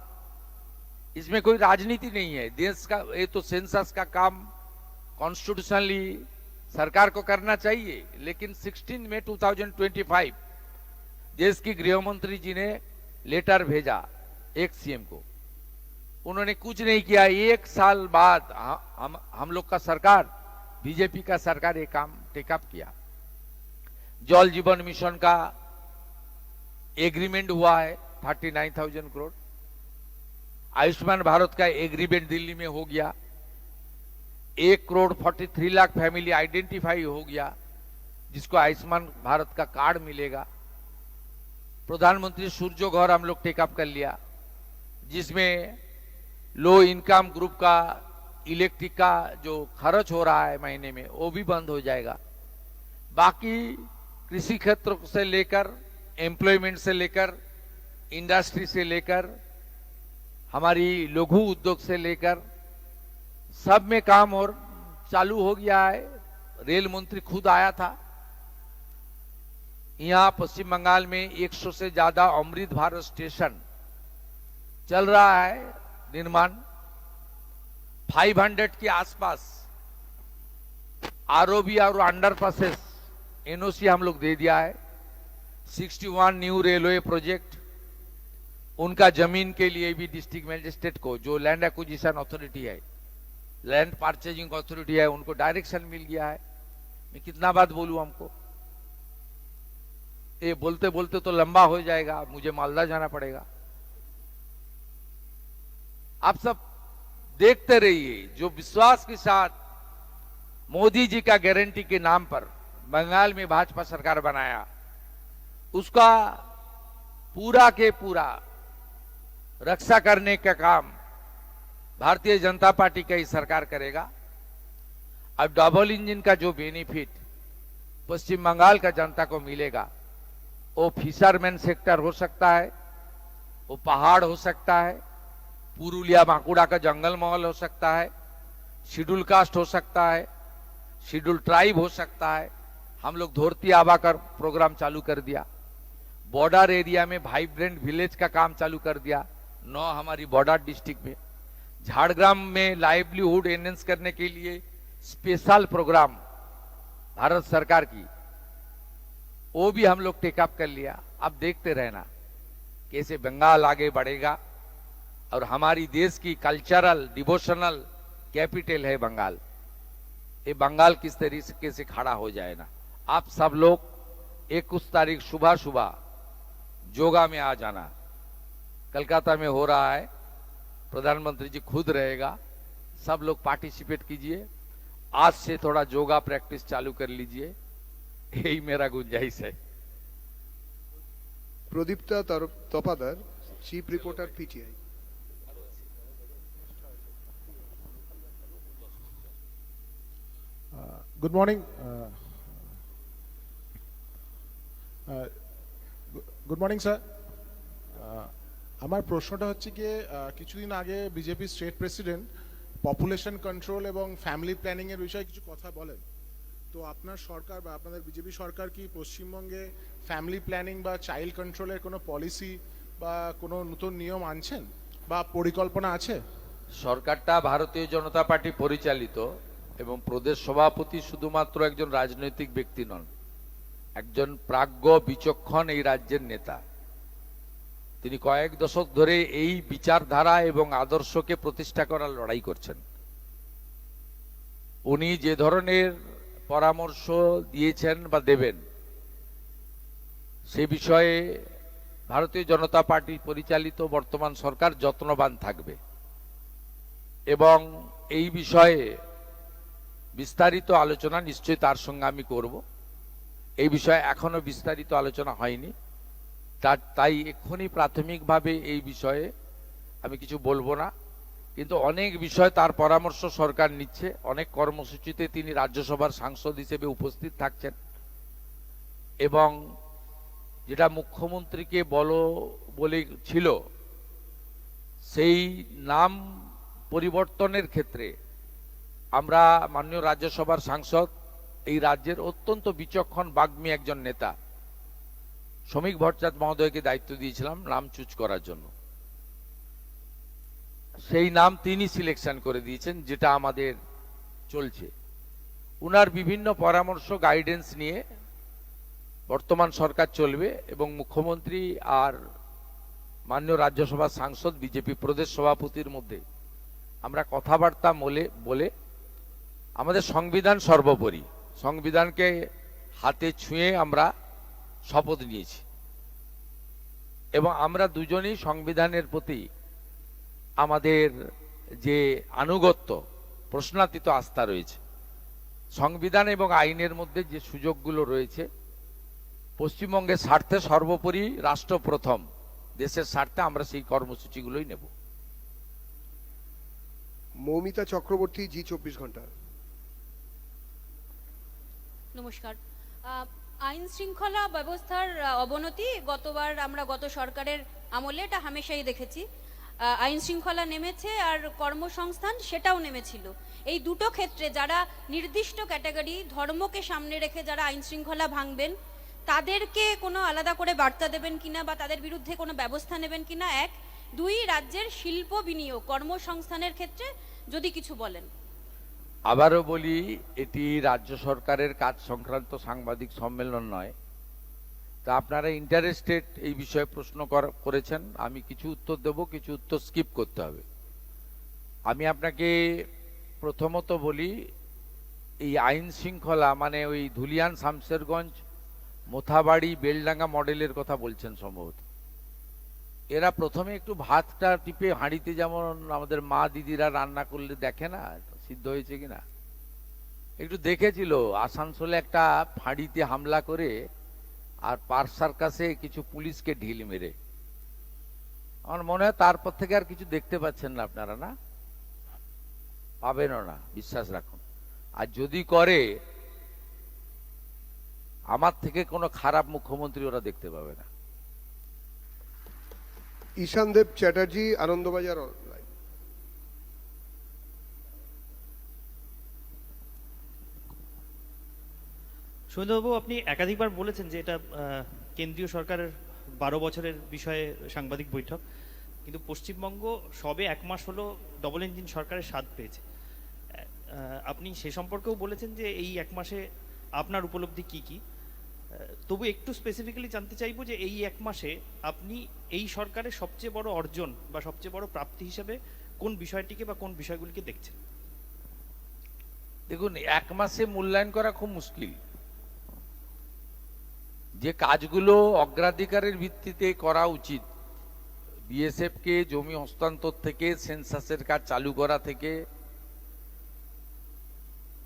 इसमें कोई राजनीति नहीं है देश का। ये तो सेंसस का काम कॉन्स्टिट्यूशनली सरकार को करना चाहिए, लेकिन 16 मई 2025 देश की गृह मंत्री जी ने लेटर भेजा एक सीएम को, उन्होंने कुछ नहीं किया। 1 साल बाद हम लोग का सरकार, बीजेपी का सरकार ये काम टेकअप किया। जल जीवन मिशन का एग्रीमेंट हुआ है 39,000 करोड़। आयुष्मान भारत का एग्रीमेंट दिल्ली में हो गया। 1,43,00,000 फैमिली आइडेंटिफाई हो गया जिसको आयुष्मान भारत का कार्ड मिलेगा। प्रधानमंत्री सूर्य घर हम लोग टेकअप कर लिया, जिसमें लो इनकम ग्रुप का इलेक्ट्रिक का जो खर्च हो रहा है महीने में वो भी बंद हो जाएगा। बाकी कृषि क्षेत्र से लेकर एम्प्लॉयमेंट से लेकर इंडस्ट्री से लेकर हमारी लघु उद्योग से लेकर सब में काम और चालू हो गया है। रेल मंत्री खुद आया था। यहां पश्चिम बंगाल में 100 से ज्यादा अमृत भारत स्टेशन चल रहा है निर्माण। 500 के आसपास आरओबी और अंडरपासेस एनओसी हम लोग दे दिया है। 61 न्यू रेलवे प्रोजेक्ट, उनका जमीन के लिए भी डिस्ट्रिक्ट मजिस्ट्रेट को, जो लैंड एक्विजिशन अथॉरिटी है, लैंड परचेजिंग अथॉरिटी है, उनको डायरेक्शन मिल गया है। मैं कितना बात बोलूं हमको, ये बोलते बोलते तो लंबा हो जाएगा, मुझे मालदा जाना पड़ेगा। आप सब देखते रहिए, जो विश्वास के साथ मोदी जी का गारंटी के नाम पर बंगाल में भाजपा सरकार बनाया, उसका पूरा के पूरा रक्षा करने का काम भारतीय जनता पार्टी का ही सरकार करेगा। अब डबल इंजन का जो बेनिफिट पश्चिम बंगाल का जनता को मिलेगा, वो फिशरमैन सेक्टर हो सकता है, वो पहाड़ हो सकता है, पुरुलिया बांकुड़ा का जंगल महल हो सकता है, शेड्यूल कास्ट हो सकता है, शेड्यूल ट्राइब हो सकता है। हम लोग धोरती आबा का प्रोग्राम चालू कर दिया। बॉर्डर एरिया में वाइब्रेंट विलेज का काम चालू कर दिया 9 हमारी बॉर्डर डिस्ट्रिक्ट में। झाड़ग्राम में लाइवलीहुड एनहेंस करने के लिए स्पेशल प्रोग्राम भारत सरकार की, वो भी हम लोग टेकअप कर लिया। अब देखते रहना कैसे बंगाल आगे बढ़ेगा। और हमारी देश की कल्चरल डिवोशनल कैपिटल है बंगाल। ये बंगाल किस तरीके से खड़ा हो जाए ना। आप सब लोग 21 तारीख सुबह सुबह जोगा में आ जाना। कलकत्ता में हो रहा है, प्रधानमंत्री जी खुद रहेगा। सब लोग पार्टिसिपेट कीजिए। आज से थोड़ा योगा प्रैक्टिस चालू कर लीजिए, यही मेरा गुंजाइश है। Pradipta Tapadar, chief reporter, PTI. Good morning good morning sir. আমার প্রশ্নটা হচ্ছে কি, কিছুদিন আগে BJP state president population control এবং ফ্যামিলি প্ল্যানিং এর বিষয়ে কিছু কথা বলেন। তো আপনার সরকার বা আপনাদের বিজেপি সরকার কি পশ্চিমবঙ্গে ফ্যামিলি প্ল্যানিং বা চাইল্ড কন্ট্রোলের কোনো পলিসি বা কোনো নতুন নিয়ম আনছেন বা পরিকল্পনা আছে? সরকারটা ভারতীয় জনতা পার্টি পরিচালিত এবং প্রদেশ সভাপতি শুধুমাত্র একজন রাজনৈতিক ব্যক্তি নন, একজন প্রাজ্ঞ বিচক্ষণ এই রাজ্যের নেতা। তিনি কয়েক দশক ধরে এই বিচারধারা এবং আদর্শকে প্রতিষ্ঠা করার লড়াই করছেন। উনি যে ধরনের পরামর্শ দিয়েছেন বা দেবেন, সে বিষয়ে ভারতীয় জনতা পার্টি পরিচালিত বর্তমান সরকার যত্নবান থাকবে এবং এই বিষয়ে বিস্তারিত আলোচনা নিশ্চয়ই তার সঙ্গে আমি করব। এই বিষয়ে এখনো বিস্তারিত আলোচনা হয়নি, তাই এক্ষুনি প্রাথমিকভাবে এই বিষয়ে আমি কিছু বলবো না। কিন্তু অনেক বিষয় তার পরামর্শ সরকার নিচ্ছে। অনেক কর্মসূচিতে তিনি রাজ্যসভার সাংসদ হিসেবে উপস্থিত থাকছেন এবং যেটা মুখ্যমন্ত্রীকে বলে ছিল, সেই নাম পরিবর্তনের ক্ষেত্রে আমরা মাননীয় রাজ্যসভার সাংসদ, এই রাজ্যের অত্যন্ত বিচক্ষণ বাগ্মী একজন নেতা শ্রমিক ভট্টাচার্য মহোদয়কে দায়িত্ব দিয়েছিলাম নাম চুজ করার জন্য। সেই নাম তিনি সিলেকশন করে দিয়েছেন, যেটা আমাদের চলছে। উনার বিভিন্ন পরামর্শ গাইডেন্স নিয়ে বর্তমান সরকার চলবে এবং মুখ্যমন্ত্রী আর মাননীয় রাজ্যসভার সাংসদ বিজেপি প্রদেশ সভাপতির মধ্যে আমরা কথাবার্তা বলে আমাদের সংবিধান সর্বোপরি, সংবিধানকে হাতে ছুঁয়ে আমরা শপথ নিয়েছি এবং আমরা দুজনেই সংবিধানের প্রতি আমাদের যে আনুগত্য, প্রশ্নাতীত আস্থা রয়েছে। সংবিধান এবং আইনের মধ্যে যে সুযোগগুলো রয়েছে, পশ্চিমবঙ্গের স্বার্থে সর্বোপরি রাষ্ট্র প্রথম, দেশের স্বার্থে আমরা সেই কর্মসূচিগুলোই নেব। মৌমিতা চক্রবর্তী, জি24 ঘন্টা। নমস্কার। আইন শৃঙ্খলা ব্যবস্থার অবনতি আমরা গত সরকারের আমলে এটা হামেশাই দেখেছি। আইন শৃঙ্খলা নেমেছে আর কর্মসংস্থান সেটাও নেমেছিল। এই দুটো ক্ষেত্রে যারা নির্দিষ্ট ক্যাটাগরি, ধর্মকে সামনে রেখে যারা আইন শৃঙ্খলা ভাঙবেন, তাদেরকে কোনো আলাদা করে বার্তা দেবেন কিনা বা তাদের বিরুদ্ধে কোনো ব্যবস্থা নেবেন কিনা, এক। দুই, রাজ্যের শিল্প বিনিয়োগ, কর্মসংস্থানের ক্ষেত্রে যদি কিছু বলেন। আবারও বলি, এটি রাজ্য সরকারের কাজ সংক্রান্ত সাংবাদিক সম্মেলন নয়। তা আপনারা ইন্টারেস্টেড এই বিষয়ে প্রশ্ন করেছেন, আমি কিছু উত্তর দেব, কিছু উত্তর স্কিপ করতে হবে। আমি আপনাকে প্রথমত বলি, এই আইন শৃঙ্খলা মানে ওই ধুলিয়ান, শামশেরগঞ্জ, মোথাবাড়ি, বেলডাঙ্গা মডেলের কথা বলছেন সম্ভবত। এরা প্রথমে একটু ভাতটা টিপে হাঁড়িতে যেমন আমাদের মা দিদিরা রান্না করলে দেখে না সিদ্ধ হয়েছে কিনা, একটু দেখেছিল আসানসোলে একটা ফাঁড়িতে হামলা করে আর পার্ক সার্কাসে কিছু পুলিশকে ঢিল মেরে। আমার মনে হয় তারপর থেকে আর কিছু দেখতে পাচ্ছেন না আপনারা, না পাবেনও না, বিশ্বাস রাখুন। আর যদি করে, আমার থেকে কোনো খারাপ মুখ্যমন্ত্রী ওরা দেখতে পাবে না। ঈশানদেব চ্যাটার্জি, আনন্দবাজার অনলাইন। সুন্দরবাবু, আপনি একাধিকবার বলেছেন যে এটা কেন্দ্রীয় সরকারের 12 বছরের বিষয়ে সাংবাদিক বৈঠক, কিন্তু পশ্চিমবঙ্গ সবে 1 মাস হলো ডবল ইঞ্জিন সরকারের স্বাদ পেয়েছে। আপনি সে সম্পর্কেও বলেছেন যে এই 1 মাসে আপনার উপলব্ধি কি কি। তবু একটু স্পেসিফিক্যালি জানতে চাইবো যে এই 1 মাসে আপনি এই সরকারের সবচেয়ে বড় অর্জন বা সবচেয়ে বড় প্রাপ্তি হিসেবে কোন বিষয়টিকে বা কোন বিষয়গুলিকে দেখছেন? দেখুন, 1 মাসে মূল্যায়ন করা খুব মুশকিল। যে কাজগুলো অগ্রাধিকারের ভিত্তিতে করা উচিত, বিএসএফ কে জমি হস্তান্তর থেকে, সেন্সাসের কাজ চালু করা থেকে,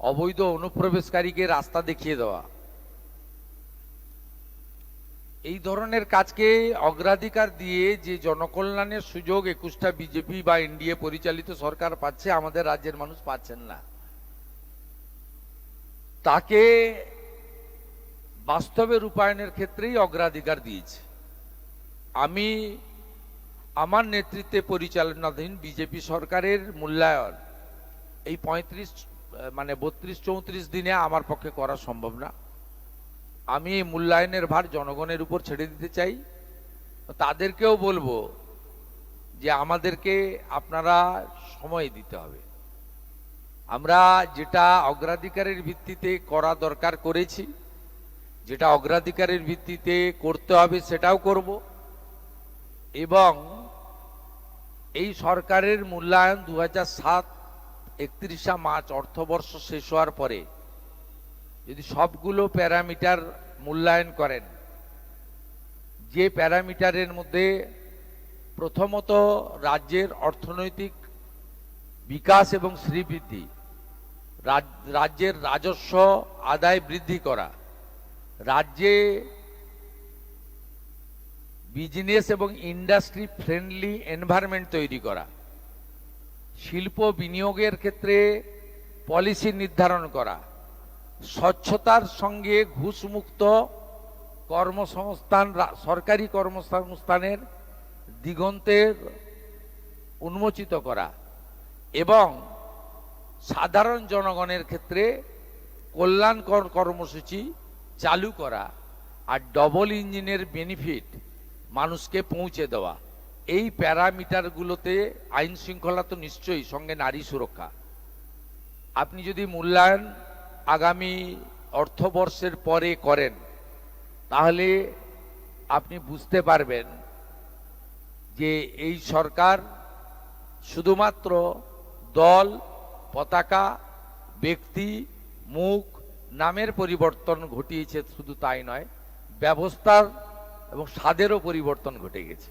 অবৈধ অনুপ্রবেশকারীকে রাস্তা দেখিয়ে দেওয়া, এই ধরনের কাজকে অগ্রাধিকার দিয়ে যে জনকল্যাণের সুযোগ 21টা বিজেপি বা এনডিএ পরিচালিত সরকার পাচ্ছে, আমাদের রাজ্যের মানুষ পাচ্ছেন না। তাকে বাস্তবে রূপায়ণের ক্ষেত্রেই অগ্রাধিকার দিয়েছে। আমি আমার নেতৃত্বে পরিচালনাধীন বিজেপি সরকারের মূল্যায়ন এই 32-34 দিনে আমার পক্ষে করা সম্ভব না। আমি এই মূল্যায়নের ভার জনগণের উপর ছেড়ে দিতে চাই। তাদেরকেও বলবো যে আমাদেরকে আপনারা সময় দিতে হবে। আমরা যেটা অগ্রাধিকারের ভিত্তিতে করা দরকার করেছি, যেটা অগ্রাধিকারের ভিত্তিতে করতে হবে সেটাও করব, এবং এই সরকারের মূল্যায়ন 2007 31 মার্চ অর্থবর্ষ শেষ হওয়ার পরে যদি সবগুলো প্যারামিটার মূল্যায়ন করেন, যে প্যারামিটারের মধ্যে প্রথমত রাজ্যের অর্থনৈতিক বিকাশ এবং শ্রীবৃদ্ধি, রাজ্যের রাজস্ব আদায় বৃদ্ধি করা, রাজ্যে বিজনেস এবং ইন্ডাস্ট্রি ফ্রেন্ডলি এনভায়রনমেন্ট তৈরি করা, শিল্প বিনিয়োগের ক্ষেত্রে পলিসি নির্ধারণ করা, স্বচ্ছতার সঙ্গে ঘুষমুক্ত কর্মসংস্থান, সরকারি কর্মসংস্থানের দিগন্তের উন্মোচিত করা, এবং সাধারণ জনগণের ক্ষেত্রে কল্যাণকর কর্মসূচি চালু করা, আর ডবল ইঞ্জিনের বেনিফিট মানুষকে পৌঁছে দেওয়া। এই প্যারামিটারগুলোতে আইন শৃঙ্খলা তো নিশ্চয়ই, সঙ্গে নারী সুরক্ষা। আপনি যদি মূল্যায়ন আগামী অর্থবর্ষের পরে করেন, তাহলে আপনি বুঝতে পারবেন যে এই সরকার শুধুমাত্র দল, পতাকা, ব্যক্তি, মুখ, নামের পরিবর্তন ঘটিয়েছে, শুধু তাই নয়, ব্যবস্থার এবং স্বাদেরও পরিবর্তন ঘটে গেছে।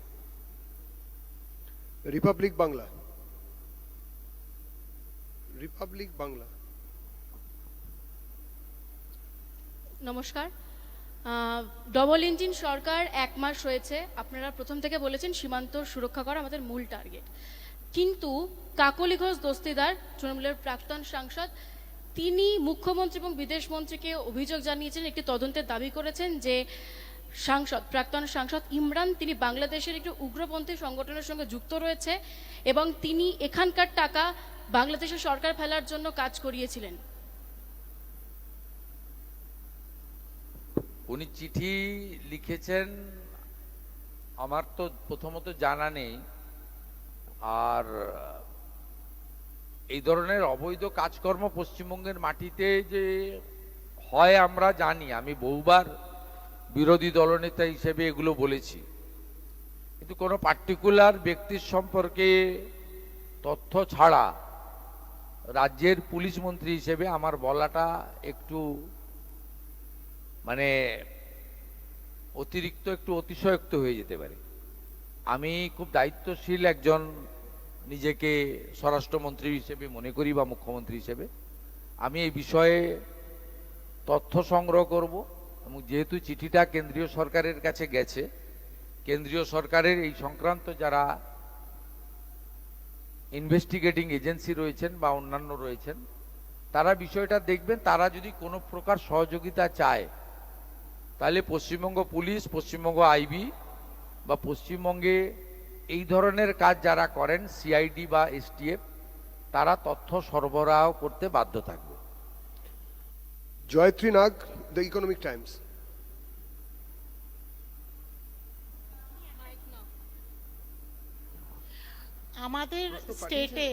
রিপাবলিক বাংলা। রিপাবলিক বাংলা। নমস্কার। ডবল ইঞ্জিন সরকার 1 মাস হয়েছে, আপনারা প্রথম থেকে বলেছেন সীমান্ত সুরক্ষা করা আমাদের মূল টার্গেট, কিন্তু কাকলি ঘোষ দস্তিদার তৃণমূলের প্রাক্তন সাংসদ তিনি মুখ্যমন্ত্রী এবং বিদেশ মন্ত্রীকে অভিযোগ জানিয়েছেন, একটি তদন্তের দাবি করেছেন যে প্রাক্তন সাংসদ ইমরান তিনি বাংলাদেশের একটি উগ্রপন্থী সংগঠনের সঙ্গে যুক্ত রয়েছে এবং তিনি এখানকার টাকা বাংলাদেশের সরকার ফেলার জন্য কাজ করিয়েছিলেন। উনি চিঠি লিখেছেন, আমার তো প্রথমত জানা নেই। আর এই ধরনের অবৈধ কাজকর্ম পশ্চিমবঙ্গের মাটিতে যে হয় আমরা জানি, আমি বহুবার বিরোধী দলনেতা হিসেবে এগুলো বলেছি, কিন্তু কোনো পার্টিকুলার ব্যক্তির সম্পর্কে তথ্য ছাড়া রাজ্যের পুলিশ মন্ত্রী হিসেবে আমার বলাটা একটু মানে অতিরিক্ত, একটু অতিশয়োক্ত হয়ে যেতে পারে। আমি খুব দায়িত্বশীল একজন নিজেকে স্বরাষ্ট্রমন্ত্রী হিসেবে মনে করি বা মুখ্যমন্ত্রী হিসেবে। আমি এই বিষয়ে তথ্য সংগ্রহ করব এবং যেহেতু চিঠিটা কেন্দ্রীয় সরকারের কাছে গেছে, কেন্দ্রীয় সরকারের এই সংক্রান্ত যারা ইনভেস্টিগেটিং এজেন্সি রয়েছেন বা অন্যান্য রয়েছেন তারা বিষয়টা দেখবেন। তারা যদি কোনো প্রকার সহযোগিতা চায় তাহলে পশ্চিমবঙ্গ পুলিশ, পশ্চিমবঙ্গ আইবি বা পশ্চিমবঙ্গে এই ধরনের কাজ যারা করেন সিআইডি বা এসটিএফ তারা তথ্য সরবরাহ করতে বাধ্য থাকবে। জয়ত্রী নাগ, দ্য ইকোনমিক টাইমস। আমাদের স্টেটে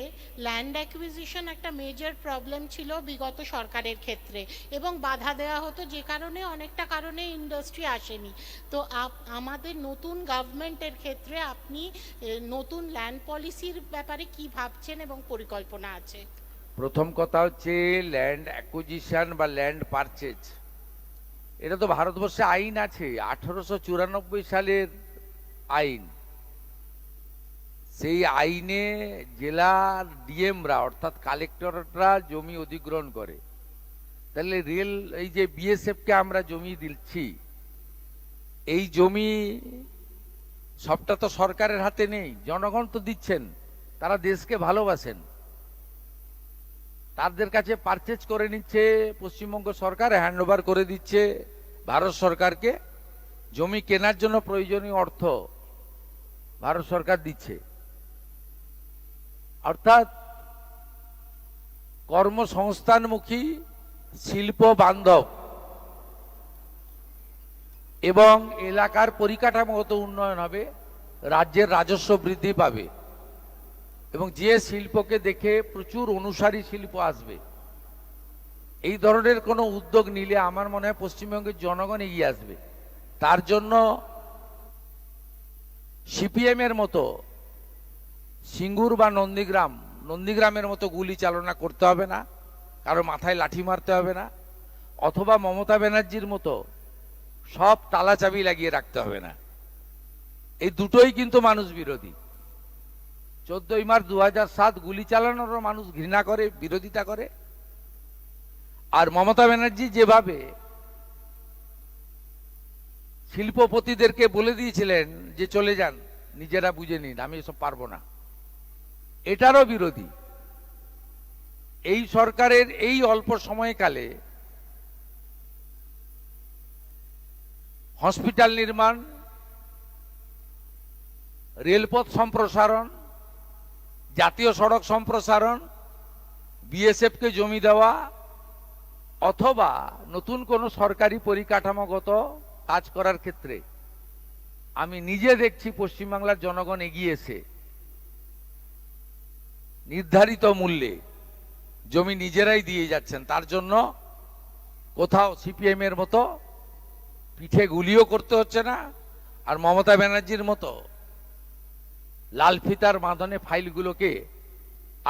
ল্যান্ড অ্যাকুইজিশন একটা মেজর প্রবলেম ছিল বিগত সরকারের ক্ষেত্রে এবং বাধা দেওয়া হতো, যে কারণে অনেকটা কারণে ইন্ডাস্ট্রি আসেনি। তো আমাদের নতুন গভর্নমেন্টের ক্ষেত্রে আপনি নতুন ল্যান্ড পলিসির ব্যাপারে কি ভাবছেন এবং পরিকল্পনা আছে? প্রথম কথা হচ্ছে ল্যান্ড অ্যাকুইজিশন বা ল্যান্ড পারচেজ, এটা তো ভারতবর্ষে আইন আছে, 1894 সালের আইন। সেই আইনে জেলার ডিএমরা অর্থাৎ কালেক্টররা জমি অধিগ্রহণ করে। তাহলে এই যে বিএসএফকে আমরা জমি দিচ্ছি, এই জমি সবটা তো সরকারের হাতে নেই, জনগণ তো দিচ্ছেন, তারা দেশকে ভালোবাসেন, তাদের কাছে পারচেজ করে নিচ্ছে পশ্চিমবঙ্গ সরকার, হ্যান্ড ওভার করে দিচ্ছে ভারত সরকারকে। জমি কেনার জন্য প্রয়োজনীয় অর্থ ভারত সরকার দিচ্ছে। অর্থাৎ কর্মসংস্থানমুখী, শিল্প বান্ধব এবং এলাকার পরিকাঠামোগত উন্নয়ন হবে, রাজ্যের রাজস্ব বৃদ্ধি পাবে এবং যে শিল্পকে দেখে প্রচুর অনুসারী শিল্প আসবে। এই ধরনের কোনো উদ্যোগ নিলে আমার মনে হয় পশ্চিমবঙ্গের জনগণ এগিয়ে আসবে। তার জন্য সিপিএম এর মতো সিঙ্গুর বা নন্দীগ্রামের মতো গুলি চালনা করতে হবে না, কারো মাথায় লাঠি মারতে হবে না, অথবা মমতা ব্যানার্জির মতো সব তালা চাবি লাগিয়ে রাখতে হবে না। এই দুটোই কিন্তু মানুষ বিরোধী। 14ই মার্চ 2007 গুলি চালানোরও মানুষ ঘৃণা করে, বিরোধিতা করে। আর মমতা ব্যানার্জি যেভাবে শিল্পপতিদেরকে বলে দিয়েছিলেন যে চলে যান, নিজেরা বুঝে নিন, আমি এসব পারবো না, এটারও বিরোধী। এই সরকারের এই অল্প সময়কালে হসপিটাল নির্মাণ, রেলপথ সম্প্রসারণ, জাতীয় সড়ক সম্প্রসারণ, বিএসএফকে জমি দেওয়া অথবা নতুন কোনো সরকারি পরিকাঠামোগত কাজ করার ক্ষেত্রে আমি নিজে দেখছি পশ্চিমবাংলার জনগণ এগিয়েছে। নির্ধারিত মূল্যে জমি নিজেরাই দিয়ে যাচ্ছেন। তার জন্য কোথাও সিপিএম এর মতো পিঠে গুলিও করতে হচ্ছে না, আর মমতা ব্যানার্জির মতো লাল ফিতার বাঁধনে ফাইলগুলোকে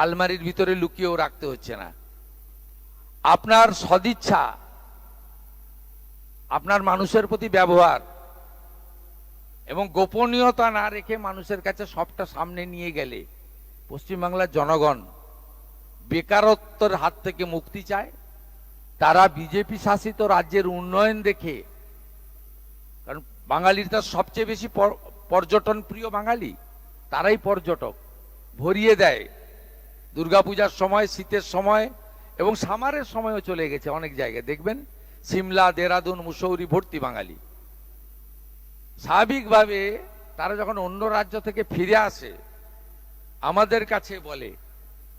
আলমারির ভিতরে লুকিয়েও রাখতে হচ্ছে না। আপনার সদিচ্ছা আপনার মানুষের প্রতি ব্যবহার এবং গোপনীয়তা না রেখে মানুষের কাছে সবটা সামনে নিয়ে গেলে পশ্চিমবাংলার জনগণ বেকারত্বের হাত থেকে মুক্তি চায়। তারা বিজেপি শাসিত রাজ্যের উন্নয়ন দেখে, কারণ বাঙালির তার সবচেয়ে বেশি পর্যটন প্রিয় বাঙালি, তারাই পর্যটক, ভরিয়ে দেয় দুর্গাপূজার সময়, শীতের সময় এবং সামারের সময়ও চলে গেছে অনেক জায়গায় দেখবেন সিমলা, দেরাদুন, মুসৌরি ভর্তি বাঙালি। স্বাভাবিকভাবে তারা যখন অন্য রাজ্য থেকে ফিরে আসে আমাদের কাছে বলে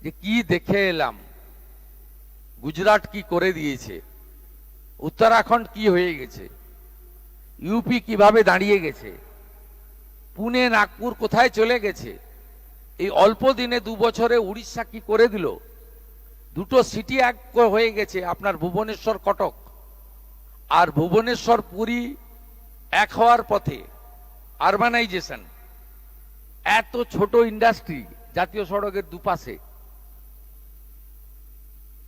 যে কি দেখে এলাম, গুজরাট কি করে দিয়েছে, উত্তরাখণ্ড কি হয়ে গেছে, ইউপি কিভাবে দাঁড়িয়ে গেছে, পুনে নাগপুর কোথায় চলে গেছে, এই অল্প দিনে 2 বছরে উড়িষ্যা কি করে দিল, দুটো সিটি এক হয়ে গেছে আপনার ভুবনেশ্বর কটক, আর ভুবনেশ্বর পুরী এক হওয়ার পথে, আরবানাইজেশন, এত ছোট ইন্ডাস্ট্রি জাতীয় সড়কের দুপাশে।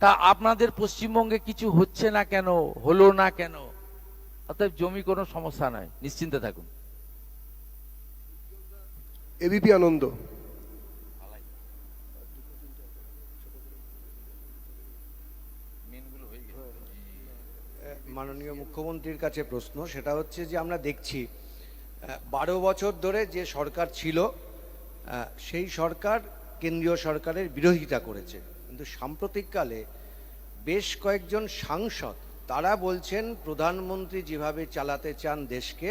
তা আপনাদের পশ্চিমবঙ্গে কিছু হচ্ছে না কেন, হলো না কেন? অতএব জমি কোনো সমস্যা নয়, নিশ্চিন্তে থাকুন। এবিপি আনন্দ। মাননীয় মুখ্যমন্ত্রীর কাছে প্রশ্ন, সেটা হচ্ছে যে আমরা দেখছি 12 বছর ধরে যে সরকার ছিল সেই সরকার কেন্দ্রীয় সরকারের বিরোধিতা করেছে, কিন্তু সাম্প্রতিককালে বেশ কয়েকজন সাংসদ তারা বলছেন প্রধানমন্ত্রী যেভাবে চালাতে চান দেশকে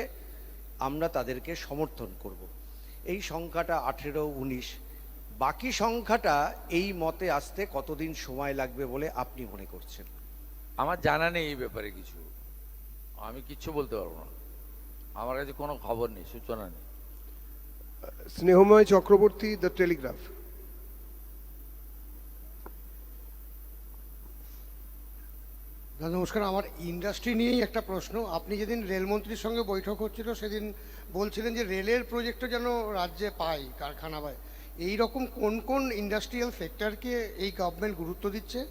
আমরা তাদেরকে সমর্থন করব। এই সংখ্যাটা 18-19, বাকি সংখ্যাটা এই মতে আসতে কতদিন সময় লাগবে বলে আপনি মনে করছেন? আমার জানা নেই এই ব্যাপারে কিছু, আমি কিচ্ছু বলতে পারবো না, আমার কাছে কোনো খবর নেই, সূচনা নেই। স্নেহময় চক্রবর্তী, দ্য টেলিগ্রাফ। নমস্কার, আমার ইন্ডাস্ট্রি নিয়েই একটা প্রশ্ন। আপনি যেদিন রেলমন্ত্রীর সঙ্গে বৈঠক হচ্ছিল সেদিন বলছিলেন যে রেলের প্রজেক্টও যেন রাজ্যে পায়, কারখানা পায়। এই রকম কোন কোন ইন্ডাস্ট্রিয়াল সেক্টরকে এই গভর্নমেন্ট গুরুত্ব দিচ্ছে?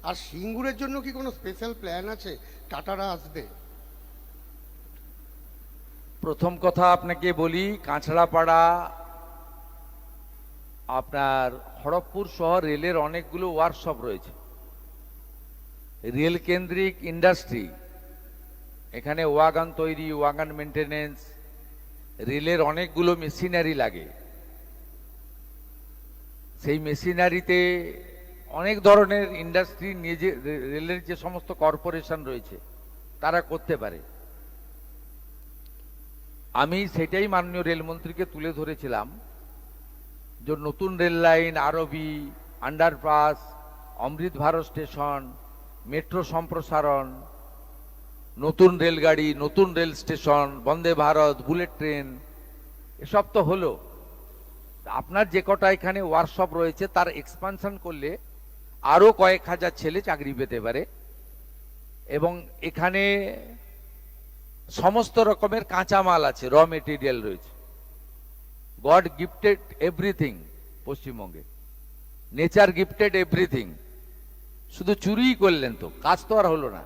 আর সিঙ্গুরের জন্য কি কোনো স্পেশাল প্ল্যান আছে? টাটারা আসবে? প্রথম কথা আপনাকে বলি, কাঁচড়াপাড়া, আপনার খড়গপুর সহ রেলের অনেকগুলো ওয়ার্কশপ রয়েছে, রেল কেন্দ্রিক ইন্ডাস্ট্রি। এখানে ওয়াগন তৈরি, ওয়াগন মেনটেনেন্স, রেলের অনেকগুলো মেশিনারি লাগে, সেই মেশিনারিতে অনেক ধরনের ইন্ডাস্ট্রি নিজে, রেলের যে সমস্ত কর্পোরেশন রয়েছে তারা করতে পারে। আমি সেটাই মাননীয় রেলমন্ত্রীকে তুলে ধরেছিলাম যে নতুন রেল লাইন, আরবি, আন্ডারপাস, অমৃত ভারত স্টেশন, মেট্রো সম্প্রসারণ, নতুন রেলগাড়ি, নতুন rail station, Vande Bharat, bullet train, এসব তো হলো। আপনার যে কটা এখানে ওয়ার্কশপ রয়েছে তার এক্সপানশন করলে আরো কয়েক হাজার ছেলে চাকরি পেতে পারে, এবং এখানে সমস্ত রকমের কাঁচামাল আছে, র মেটেরিয়াল রয়েছে। গড গিফটেড এভরিথিং পশ্চিমবঙ্গে, নেচার গিফটেড এভরিথিং। শুধু চুরিই করলেন তো, কাজ তো আর হলো না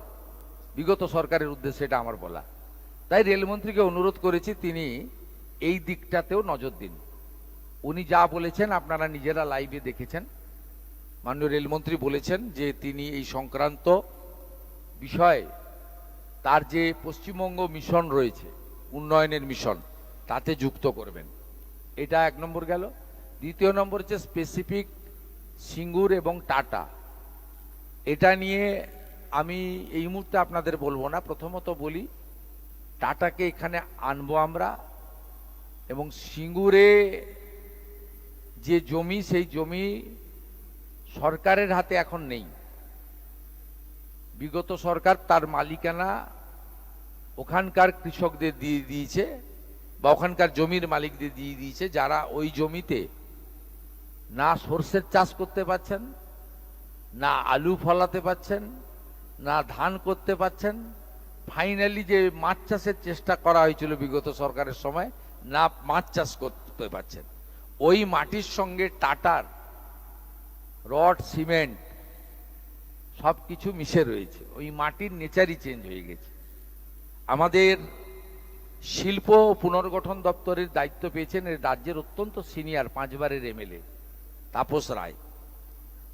বিগত সরকারের উদ্দেশ্যে, এটা আমার বলা। তাই রেলমন্ত্রীকে অনুরোধ করেছি তিনি এই দিকটাতেও নজর দিন। উনি যা বলেছেন আপনারা নিজেরা লাইভে দেখেছেন, মাননীয় রেলমন্ত্রী বলেছেন যে তিনি এই সংক্রান্ত বিষয়ে তার যে পশ্চিমবঙ্গ মিশন রয়েছে, উন্নয়নের মিশন, তাতে যুক্ত করবেন। এটা 1 নম্বর গেল। দ্বিতীয় নম্বর হচ্ছে স্পেসিফিক সিঙ্গুর এবং টাটা, এটা নিয়ে আমি এই মুহূর্তে আপনাদের বলবো না। প্রথমত বলি, টাটাকে এখানে আনবো আমরা, এবং সিঙ্গুরে যে জমি, সেই জমি সরকারের হাতে এখন নেই। বিগত সরকার তার মালিকানা ওখানকার কৃষকদের দিয়ে দিয়েছে, বা ওখানকার জমির মালিকদের দিয়ে দিয়েছে, যারা ওই জমিতে না সর্ষের চাষ করতে পারছেন, না আলু ফলাতে পারছেন, না ধান করতে পারছেন। ফাইনালি যে মাছ চাষের চেষ্টা করা হয়েছিল বিগত সরকারের সময়, না মাছ চাষ করতে পারছেন। ওই মাটির সঙ্গে টাটার রড, সিমেন্ট সবকিছু মিশে রয়েছে, ওই মাটির নেচারই চেঞ্জ হয়ে গেছে। আমাদের শিল্প ও পুনর্গঠন দপ্তরের দায়িত্ব পেয়েছেন এই রাজ্যের অত্যন্ত সিনিয়র 5 বারের এমএলএ তাপস রায়।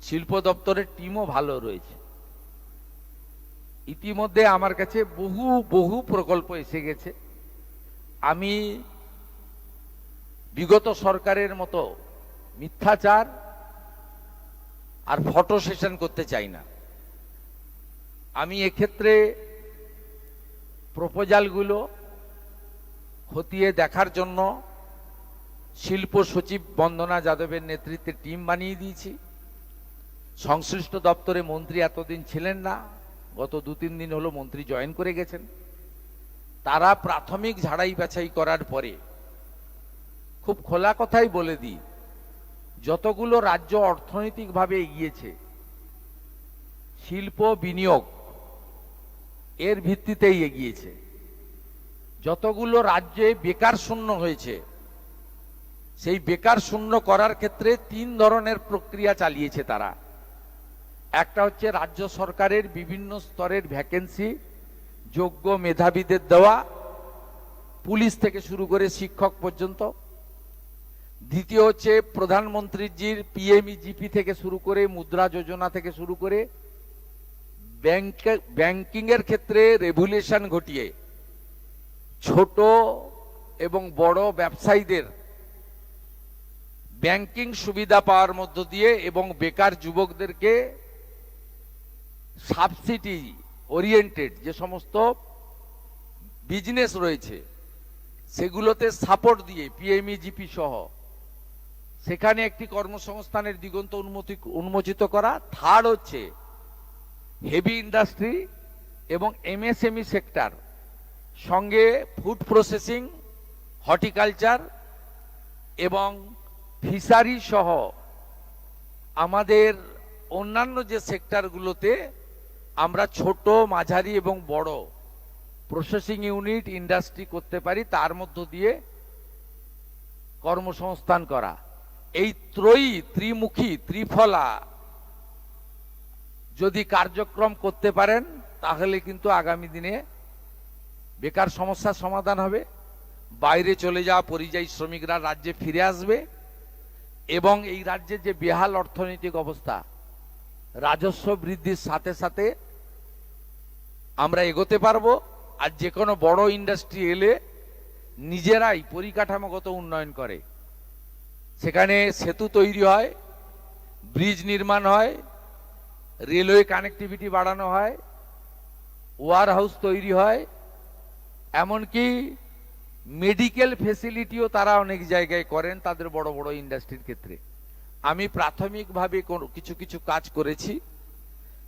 শিল্প দপ্তরের টিমও ভালো রয়েছে। ইতিমধ্যে আমার কাছে বহু বহু প্রকল্প এসে গেছে। আমি বিগত সরকারের মতো মিথ্যাচার আর ফটো সেশন করতে চাই না। আমি এক্ষেত্রে প্রপোজালগুলো খতিয়ে দেখার জন্য শিল্প সচিব বন্দনা যাদবের নেতৃত্বে টিম বানিয়ে দিয়েছি। সংশ্লিষ্ট দপ্তরে মন্ত্রী এতদিন ছিলেন না, গত 2-3 দিন হলো মন্ত্রী জয়েন করে গেছেন। তারা প্রাথমিক ঝাড়াই বাছাই করার পরে খুব খোলা কথাই বলে দিই, যতগুলো রাজ্য অর্থনৈতিকভাবে এগিয়েছে শিল্প বিনিয়োগ এর ভিত্তিতেই এগিয়েছে। যতগুলো রাজ্যে বেকার শূন্য হয়েছে সেই বেকার শূন্য করার ক্ষেত্রে 3 ধরনের প্রক্রিয়া চালিয়েছে তারা। একটা হচ্ছে রাজ্য সরকারের বিভিন্ন স্তরের ভ্যাকেন্সি যোগ্য মেধাবীদের দেওয়া, পুলিশ থেকে শুরু করে শিক্ষক পর্যন্ত। দ্বিতীয় হচ্ছে প্রধানমন্ত্রীজির পিএমইজিপি থেকে শুরু করে মুদ্রা যোজনা থেকে শুরু করে ব্যাংকিং এর ক্ষেত্রে রেগুলেশন ঘটিয়ে ছোট এবং বড় ব্যবসায়ীদের ব্যাংকিং সুবিধা পাওয়ার মধ্য দিয়ে এবং বেকার যুবকদেরকে সাবসিডি ওরিয়েন্টেড যে সমস্ত বিজনেস রয়েছে সেগুলোতে সাপোর্ট দিয়ে পিএমইজিপি সহ সেখানে একটি কর্মসংস্থানের দিগন্ত উন্মোচিত করা। থার্ড হচ্ছে হেভি ইন্ডাস্ট্রি এবং এমএসএমই সেক্টর সঙ্গে ফুড প্রসেসিং, হর্টিকালচার এবং ফিশারি সহ আমাদের অন্যান্য যে সেক্টরগুলোতে আমরা ছোট, মাঝারি এবং বড় প্রসেসিং ইউনিট, ইন্ডাস্ট্রি করতে পারি, তার মধ্য দিয়ে কর্মসংস্থান করা। এই ত্রিমুখী ত্রিফলা যদি কার্যক্রম করতে পারেন তাহলে কিন্তু আগামী দিনে বেকার সমস্যার সমাধান হবে, বাইরে চলে যাওয়া পরিযায়ী শ্রমিকরা রাজ্যে ফিরে আসবে এবং এই রাজ্যের যে বেহাল অর্থনৈতিক অবস্থা, রাজস্ব বৃদ্ধির সাথে সাথে আমরা এগোতে পারবো। আর যে কোনো বড় ইন্ডাস্ট্রি এলে নিজেরাই পরিকাঠামোগত উন্নয়ন করে, সেখানে সেতু তৈরি হয়, ব্রিজ নির্মাণ হয়, রেলওয়ে কানেক্টিভিটি বাড়ানো হয়, ওয়ার হাউস তৈরি হয়, এমনকি মেডিকেল ফেসিলিটিও তারা অনেক জায়গায় করেন তাদের বড় বড় ইন্ডাস্ট্রির ক্ষেত্রে। আমি প্রাথমিকভাবে কিছু কিছু কাজ করেছি,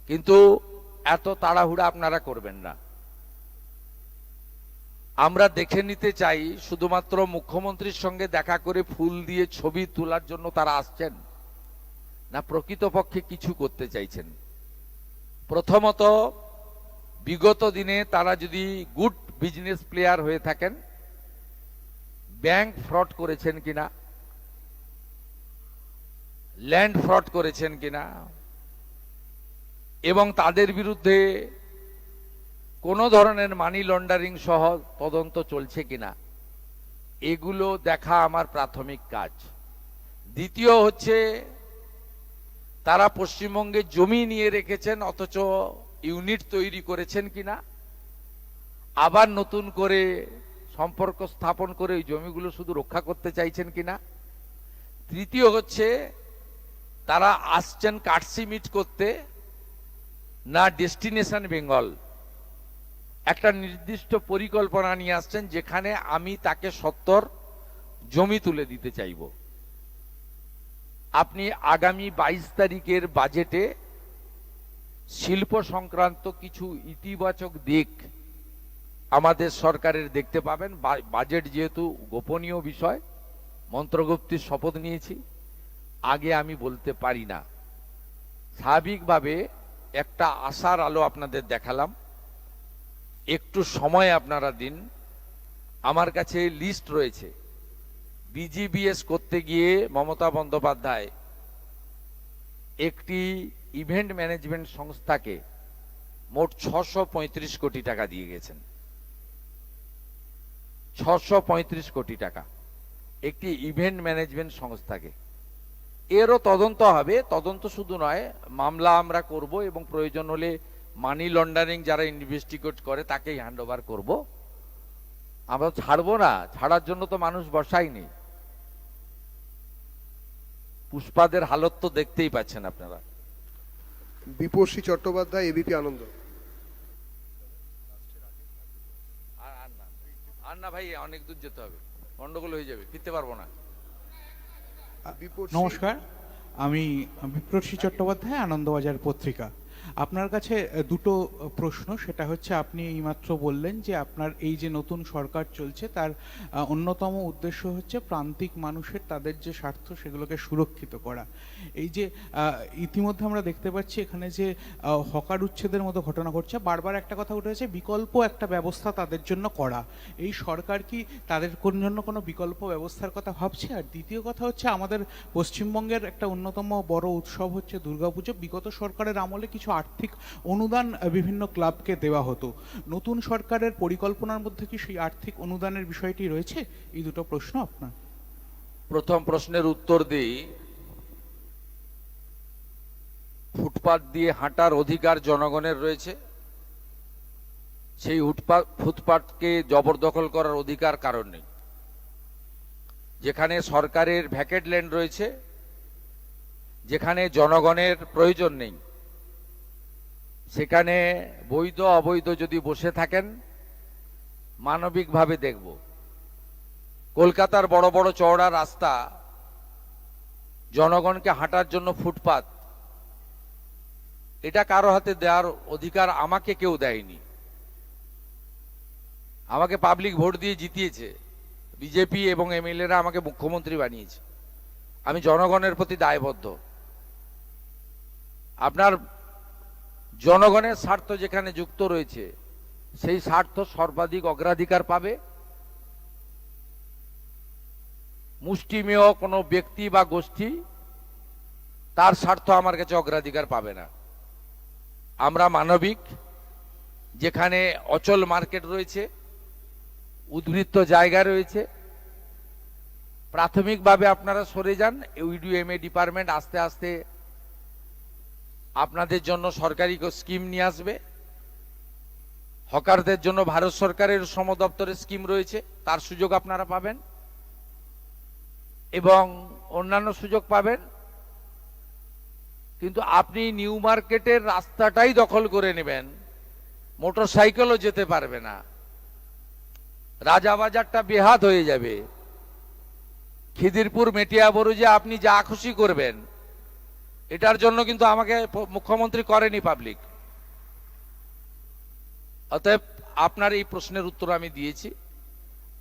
কিন্তু এত তাড়াহুড়া আপনারা করবেন না। আমরা দেখে নিতে চাই শুধুমাত্র মুখ্যমন্ত্রীর সঙ্গে দেখা করে ফুল দিয়ে ছবি তোলার জন্য তারা আসছেন না প্রকৃতপক্ষে কিছু করতে চাইছেন। প্রথমত, বিগত দিনে তারা যদি গুড বিজনেস প্লেয়ার হয়ে থাকেন, ব্যাংক ফ্রড করেছেন কিনা, ল্যান্ড ফ্রড করেছেন কিনা এবং তাদের বিরুদ্ধে কোনো ধরনের মানি লন্ডারিং সহ তদন্ত চলছে কিনা, এগুলো দেখা আমার প্রাথমিক কাজ। দ্বিতীয় হচ্ছে তারা পশ্চিমবঙ্গে জমি নিয়ে রেখেছেন অথচ ইউনিট তৈরি করেছেন কিনা, আবার নতুন করে সম্পর্ক স্থাপন করে ওই জমিগুলো শুধু রক্ষা করতে চাইছেন কিনা। তৃতীয় হচ্ছে তারা আসছেন কাটসিমিট করতে না ডেস্টিনেশন বেঙ্গল, একটা নির্দিষ্ট পরিকল্পনা নিয়ে আসছেন যেখানে আমি তাকে 70 জমি তুলে দিতে চাইব। আপনি আগামী 22 তারিখের বাজেটে শিল্প সংক্রান্ত কিছু ইতিবাচক দিক আমাদের সরকারের দেখতে পাবেন। বাজেট যেহেতু গোপনীয় বিষয়, মন্ত্রগুপ্তির শপথ নিয়েছি, আগে আমি বলতে পারি না। স্বাভাবিকভাবে একটা আশার আলো আপনাদের দেখালাম, একটু সময় আপনারা দিন। আমার কাছে লিস্ট রয়েছে, বিজিবিএস করতে গিয়ে মমতা বন্দ্যোপাধ্যায় একটি ইভেন্ট ম্যানেজমেন্ট সংস্থাকে মোট 635 কোটি টাকা দিয়ে গেছেন। 635 কোটি টাকা একটি ইভেন্ট ম্যানেজমেন্ট সংস্থাকে। এরও তদন্ত হবে, তদন্ত শুধু নয়, মামলা আমরা করব এবং প্রয়োজন হলে মানি লন্ডারিং যারা ইনভেস্টিগেট করে তাকেই হ্যান্ড ওভার করবো। আমরা ছাড়বো না, ছাড়ার জন্য তো মানুষ বসায়নি। পুষ্পাদের হালত তো দেখতেই পাচ্ছেন আপনারা। বিপর্ষী চট্টোপাধ্যায়, এবিপি আনন্দ। আর না ভাই, অনেক দূর যেতে হবে, গন্ডগোল হয়ে যাবে, ফিরতে পারবো না। নমস্কার, আমি বিপ্রসী চট্টোপাধ্যায়, আনন্দবাজার পত্রিকা। আপনার কাছে দুটো প্রশ্ন। সেটা হচ্ছে, আপনি এইমাত্র বললেন যে আপনার এই যে নতুন সরকার চলছে তার অন্যতম উদ্দেশ্য হচ্ছে প্রান্তিক মানুষের তাদের যে স্বার্থ সেগুলোকে সুরক্ষিত করা। এই যে ইতিমধ্যে আমরা দেখতে পাচ্ছি এখানে যে হকার উচ্ছেদের মতো ঘটনা ঘটছে, বারবার একটা কথা উঠেছে বিকল্প একটা ব্যবস্থা তাদের জন্য করা। এই সরকার কি তাদের জন্য কোনো বিকল্প ব্যবস্থার কথা ভাবছে? আর দ্বিতীয় কথা হচ্ছে, আমাদের পশ্চিমবঙ্গের একটা অন্যতম বড় উৎসব হচ্ছে দুর্গাপুজো। বিগত সরকারের আমলে কিছু আর্থিক অনুদান বিভিন্ন ক্লাবকে দেওয়া হতো। নতুন সরকারের পরিকল্পনার মধ্যে কি সেই আর্থিক অনুদানের বিষয়টি রয়েছে? এই দুটো প্রশ্ন আপনার। প্রথম প্রশ্নের উত্তর দিই, ফুটপাত দিয়ে হাঁটার অধিকার জনগণের রয়েছে, সেই ফুটপাতকে জবরদখল করার অধিকার কারণ নেই। যেখানে সরকারের ভ্যাকেট ল্যান্ড রয়েছে, যেখানে জনগণের প্রয়োজন নেই, সেখানে বৈধ অবৈধ যদি বসে থাকেন মানবিকভাবে দেখব। কলকাতার বড় বড় চওড়া রাস্তা, জনগণকে হাঁটার জন্য ফুটপাত, এটা কারো হাতে দেওয়ার অধিকার আমাকে কেউ দেয়নি। আমাকে পাবলিক ভোট দিয়ে জিতিয়েছে, বিজেপি এবং এমএলএরা আমাকে মুখ্যমন্ত্রী বানিয়েছে। আমি জনগণের প্রতি দায়বদ্ধ। আপনার জনগণের স্বার্থ যেখানে যুক্ত রয়েছে, সেই স্বার্থ সর্বাধিক অগ্রাধিকার পাবে। মুষ্টিমেয় কোনো ব্যক্তি বা গোষ্ঠী তার স্বার্থ আমার কাছে অগ্রাধিকার পাবে না। আমরা মানবিক, যেখানে অচল মার্কেট রয়েছে, উদ্বৃত্ত জায়গা রয়েছে, প্রাথমিকভাবে আপনারা সরে যান। ইউডিএমএ ডিপার্টমেন্ট আস্তে আস্তে আপনাদের জন্য সরকারি স্কিম নিয়ে আসবে। হকারদের জন্য ভারত সরকারের শ্রম দপ্তরের স্কিম রয়েছে, তার সুযোগ আপনারা পাবেন এবং অন্যান্য সুযোগ পাবেন। কিন্তু আপনি নিউ মার্কেটের রাস্তাটাই দখল করে নেবেন, মোটরসাইকেলও যেতে পারবে না, রাজাবাজারটা বেহাত হয়ে যাবে। খিদিরপুর মেটিয়াবুরুজে আপনি যা খুশি করবেন, এটার জন্য কিন্তু আমাকে মুখ্যমন্ত্রী করেনি পাবলিক। অতএব আপনার এই প্রশ্নের উত্তর আমি দিয়েছি।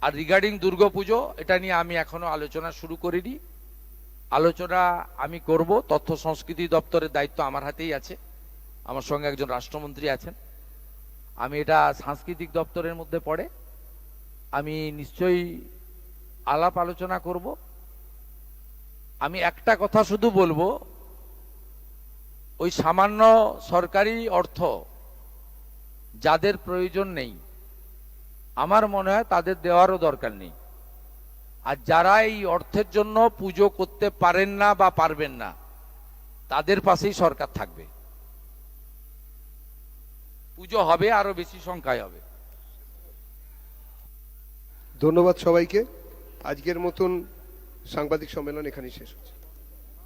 আর রিগার্ডিং দুর্গাপুজো, এটা নিয়ে আমি এখনো আলোচনা শুরু করিনি। আলোচনা আমি করব, তথ্য সংস্কৃতি দপ্তরের দায়িত্ব আমার হাতেই আছে, আমার সঙ্গে একজন রাষ্ট্রমন্ত্রী আছেন। আমি এটা সাংস্কৃতিক দপ্তরের মধ্যে পড়ে, আমি নিশ্চয়ই আলাপ আলোচনা করব। আমি একটা কথা শুধু বলবো, ওই সামান্য সরকারি অর্থ যাদের প্রয়োজন নেই, আমার মনে হয় তাদের দেওয়ারও দরকার নেই। আর যারা এই অর্থের জন্য পুজো করতে পারেন না বা পারবেন না, তাদের পাশেই সরকার থাকবে। পুজো হবে, আরো বেশি সংখ্যায় হবে। ধন্যবাদ সবাইকে। আজকের মতন সাংবাদিক সম্মেলন এখানেই শেষ হচ্ছে।